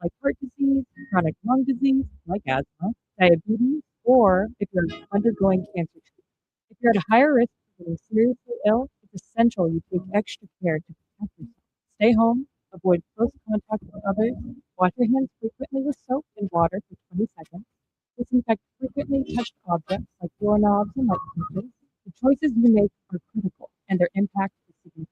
like heart disease, chronic lung disease, like asthma, diabetes, or if you're undergoing cancer treatment. If you're at a higher risk for getting seriously ill, it's essential you take extra care to protect yourself. Stay home, avoid close contact with others, wash your hands frequently with soap and water for 20 seconds, disinfect frequently touched objects like doorknobs and light switches. The choices you make are critical, and their impact is significant.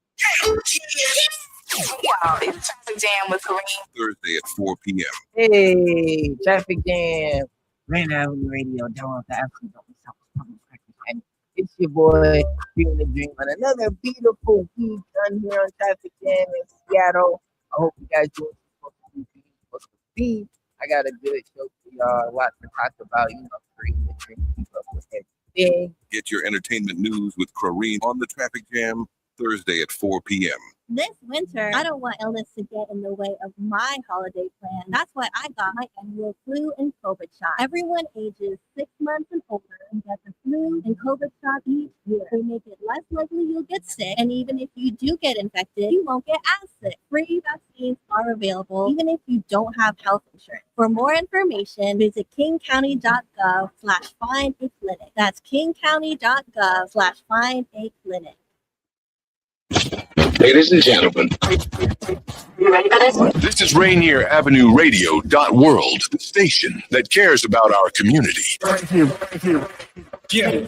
Y'all, it's Traffic Jam with Kareem. Thursday at 4 p.m. Hey, Traffic Jam. Rain Avenue Radio, don't absolutely don't stop. It's your boy, Feeling the Dream, on another beautiful week here on Traffic Jam in Seattle. I hope you guys doing supposed to be. I got a good show for y'all. A lot to talk about, Kareem the Dream, keep up with everything. Get your entertainment news with Kareem on the Traffic Jam Thursday at 4 p.m. This winter, I don't want illness to get in the way of my holiday plan. That's why I got my annual flu and COVID shot. Everyone ages 6 months and older and get the flu and COVID shot each year. They make it less likely you'll get sick, and even if you do get infected, you won't get as sick. Free vaccines are available even if you don't have health insurance. For more information, visit kingcounty.gov/find-a-clinic. That's kingcounty.gov/find-a-clinic. Ladies and gentlemen, this is RainierAvenueRadio.world, the station that cares about our community. Right here. Yeah.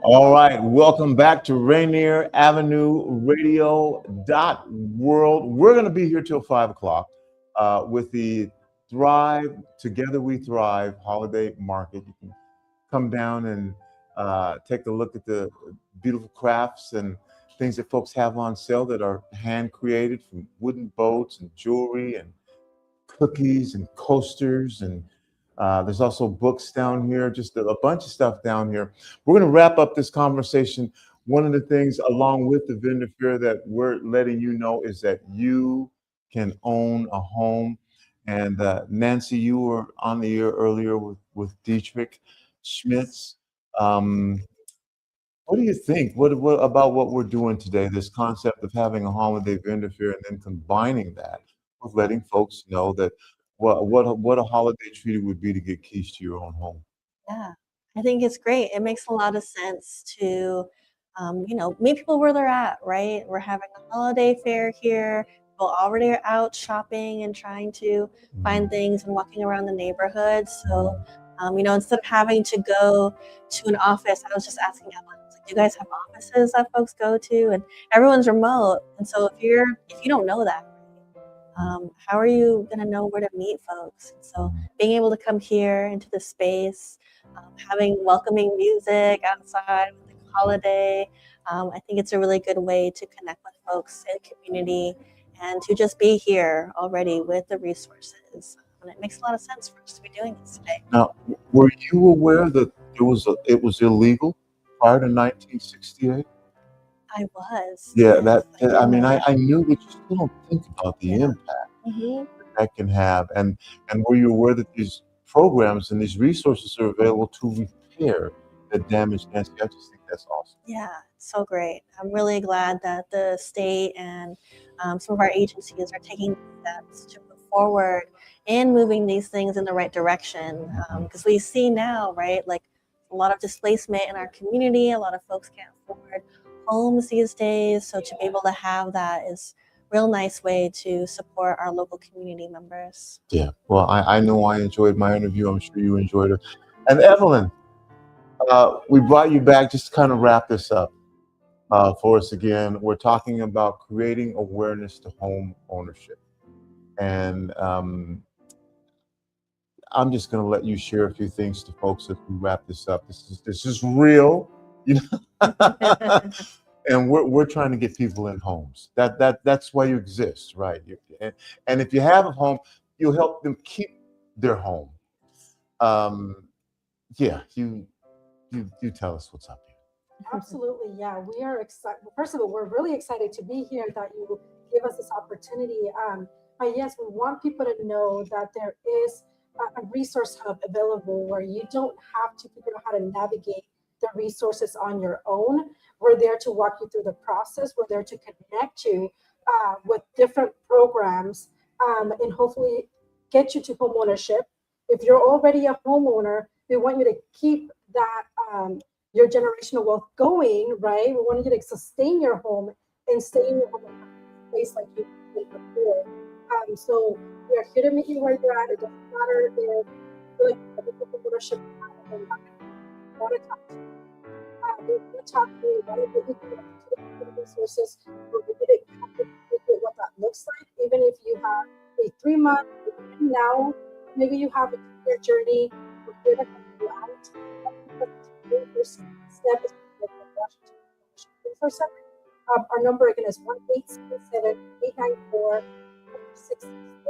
All right, welcome back to Rainier Avenue Radio.world. We're going to be here till 5 o'clock with the Thrive, Together We Thrive holiday market. You can come down and take a look at the beautiful crafts and things that folks have on sale that are hand created, from wooden boats and jewelry and cookies and coasters, and there's also books down here, just a bunch of stuff down here. We're going to wrap up this conversation. One of the things, along with the vendor fair, that we're letting you know is that you can own a home. And Nancy, you were on the air earlier with Dietrich Schmitz. What do you think? What about what we're doing today? This concept of having a holiday vendor fair and then combining that with letting folks know that what a holiday treat it would be to get keys to your own home. Yeah, I think it's great. It makes a lot of sense to, meet people where they're at, right? We're having a holiday fair here. People already are out shopping and trying to find things and walking around the neighborhood. So, instead of having to go to an office, I was just asking everyone, do you guys have offices that folks go to? And everyone's remote. And so if you don't know that, how are you going to know where to meet folks? So being able to come here into the space, having welcoming music outside with the holiday. I think it's a really good way to connect with folks in community and to just be here already with the resources. And it makes a lot of sense for us to be doing this today. Now, were you aware that it was illegal prior to 1968? I was. Yeah, yes, I mean, I knew, but you still don't think about the impact Mhm. that can have. And were you aware that these programs and these resources are available to repair the damage? Nancy, I just think that's awesome. Yeah, it's so great. I'm really glad that the state and some of our agencies are taking steps to move forward in moving these things in the right direction. Because we see now, right, like a lot of displacement in our community, a lot of folks can't afford homes these days. So to be able to have that is a real nice way to support our local community members. Yeah. Well, I know I enjoyed my interview. I'm sure you enjoyed it. And Evelyn, we brought you back just to kind of wrap this up for us again. We're talking about creating awareness to home ownership. And I'm just going to let you share a few things to folks as we wrap this up. This is real, you know. And we're trying to get people in homes. That's why you exist, right? And if you have a home, you'll help them keep their home. Yeah, you tell us what's up here. Absolutely, yeah. We are excited. First of all, we're really excited to be here, that you give us this opportunity. But yes, we want people to know that there is a resource hub available where you don't have to figure out how to navigate the resources on your own. We're there to walk you through the process. We're there to connect you with different programs and hopefully get you to homeownership. If you're already a homeowner, we want you to keep that your generational wealth going, right? We want you to sustain your home and stay in your home place like you did before. So we are here to meet you where you're at. It doesn't matter if you're like a homeownership or not. We want to talk to you. We want to talk to you. We want to get you to the resources. We're going to get what that looks like. Even if you have a 3-month now, maybe you have a 2-year journey. We're here to help you out. The first step is to Washington. Our number again is 1-877-894-4663.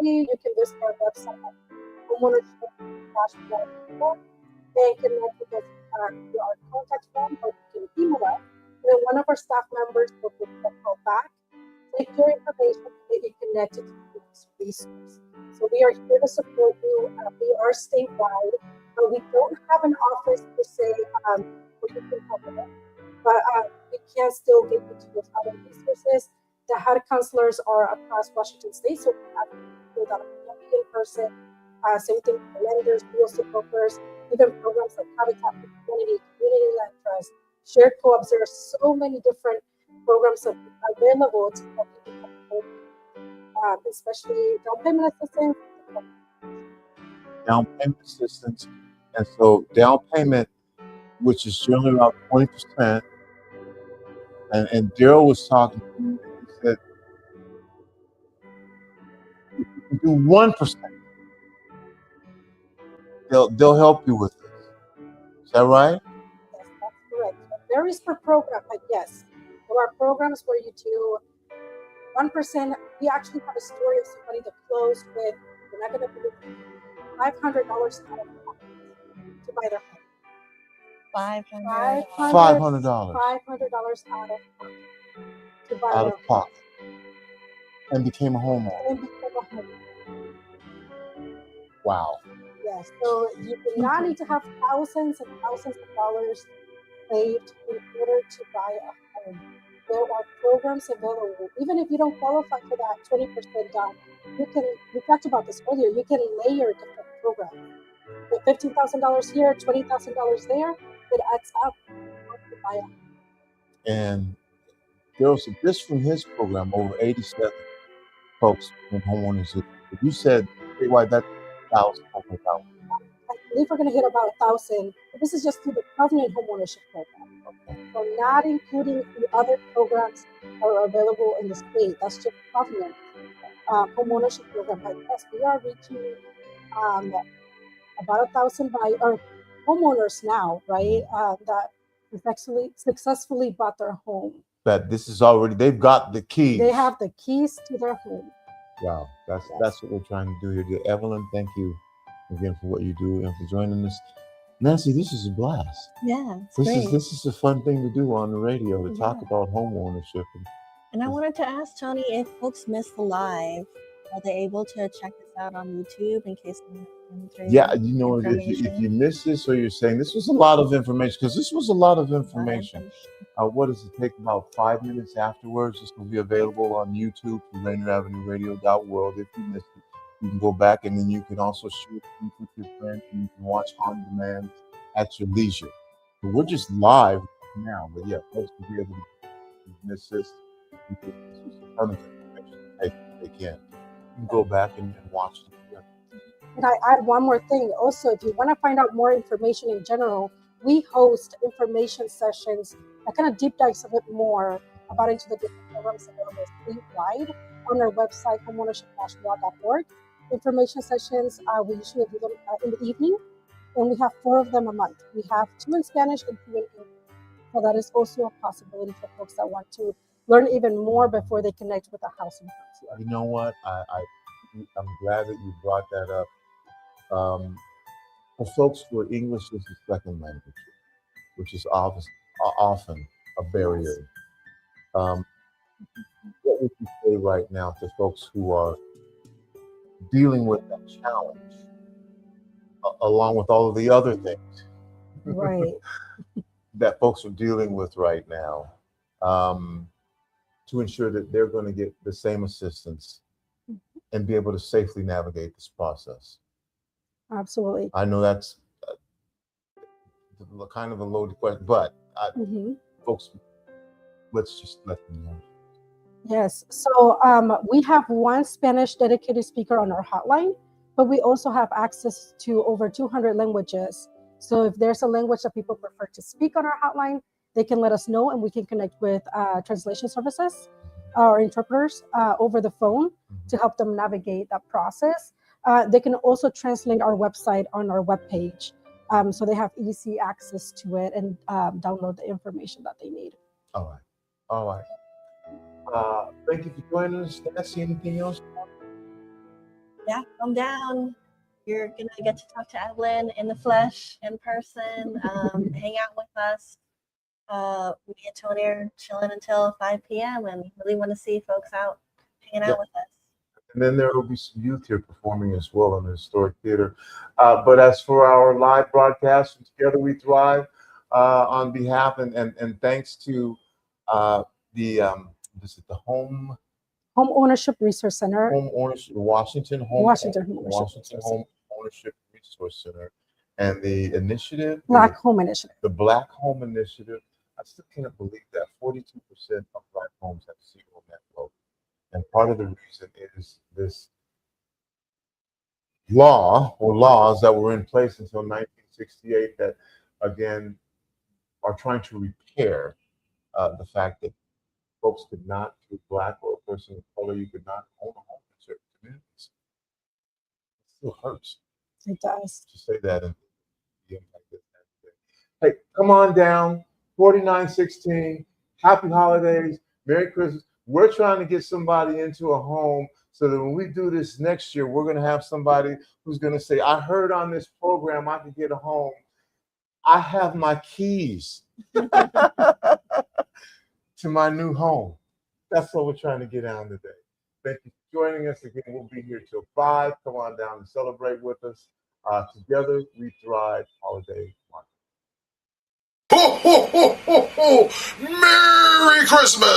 You can visit our website at homeownership.org and connect with us through our contact form, or you can email us. And then one of our staff members will give you a call back, take your information, and get you connected to this resource. So we are here to support you. We are statewide. We don't have an office per se where you can help with it, but we can still get you to those other resources. The HUD counselors are across Washington State, so we have people that are in person. Same thing with lenders, real estate brokers, even programs like Habitat for Humanity, Community Land Trust, Shared Co-ops. There are so many different programs available to help people, especially down payment assistance. Down payment assistance. And so down payment, which is generally about 20%, and Daryl was talking to me, he said, if you can do 1%, they'll help you with this. Is that right? Yes, that's correct. It varies per program, but yes, there are programs where you do 1%. We actually have a story of somebody that closed with, we're not going to believe it, $500 out of pocket to buy their home. $500. $500 $500 out of pocket to buy out their of pocket, and became a homeowner. and become a home. Wow. Yes, so you do not need to have thousands and thousands of dollars saved in order to buy a home. There are programs available. Even if you don't qualify for that 20% down, we talked about this earlier, you can layer different programs. With $15,000 here, $20,000 there, it adds up to buy a home. And Daryl said just from his program, over 87 folks in homeowners. If you said statewide, that's 1,000. I believe we're going to hit about 1,000. This is just through the Covenant Homeownership Program. So not including the other programs that are available in the state. That's just Covenant Homeownership Program. But yes, we are reaching about 1,000 homeowners now, right? That successfully bought their home. That this is already, they've got the keys. They have the keys to their home. Wow, that's what we're trying to do here. Dear Evelyn, thank you again for what you do and for joining us. Nancy, this is a blast. Yeah, it's This great. is a fun thing to do on the radio, to talk about home ownership. And I wanted to ask Tony, if folks miss the live, are they able to check this out on YouTube in case they Yeah, you know, if you miss this, or you're saying this was a lot of information, because this was a lot of information. What does it take? About 5 minutes afterwards, this will be available on YouTube for RainierAvenueRadio.world. If you missed it, you can go back, and then you can also share it with your friends, and you can watch on demand at your leisure. But we're just live now, but yeah, folks will be able to miss this. This was a ton of information they can. You can go back and watch it. And I add one more thing. Also, if you want to find out more information in general, we host information sessions that kind of deep dives a bit more about into the different programs available statewide on our website, homeownership-law.org. Information sessions, we usually do them in the evening, and we have 4 of them a month. We have 2 in Spanish and 2 in English. So that is also a possibility for folks that want to learn even more before they connect with a housing counselor. You know what? I'm glad that you brought that up. For folks where English is the second language, which is often a barrier, what would you say right now to folks who are dealing with that challenge, along with all of the other things right. that folks are dealing with right now, to ensure that they're going to get the same assistance and be able to safely navigate this process? Absolutely. I know that's kind of a loaded question, but folks, let's just let them know. Yes. So we have 1 Spanish dedicated speaker on our hotline, but we also have access to over 200 languages. So if there's a language that people prefer to speak on our hotline, they can let us know, and we can connect with translation services or interpreters over the phone to help them navigate that process. They can also translate our website on our webpage, so they have easy access to it and download the information that they need. All right. Thank you for joining us. Nancy, anything else? Yeah, come down. You're gonna get to talk to Evelyn in the flesh, in person, hang out with us. Me and Tony are chilling until 5 p.m. and really want to see folks out hanging out with us. And then there will be some youth here performing as well in the Historic Theater. But as for our live broadcast, Together We Thrive, on behalf and thanks to the Home Ownership Resource Center. Washington Home Ownership Resource Center, and the initiative, Black Home Initiative. The Black Home Initiative. I still can't believe that 42% of Black homes have zero net flow. And part of the reason is this law or laws that were in place until 1968 that, again, are trying to repair the fact that folks could not, through Black or a person of color, you could not own a home in certain communities. It still hurts. It does. To say that and the impact that that. Hey, come on down, 4916. Happy holidays, Merry Christmas. We're trying to get somebody into a home so that when we do this next year, we're going to have somebody who's going to say, I heard on this program I could get a home. I have my keys to my new home. That's what we're trying to get down today. Thank you for joining us again. We'll be here till 5. Come on down and celebrate with us. Together We Thrive Holiday Market. Ho, ho, ho, ho, ho! Merry Christmas!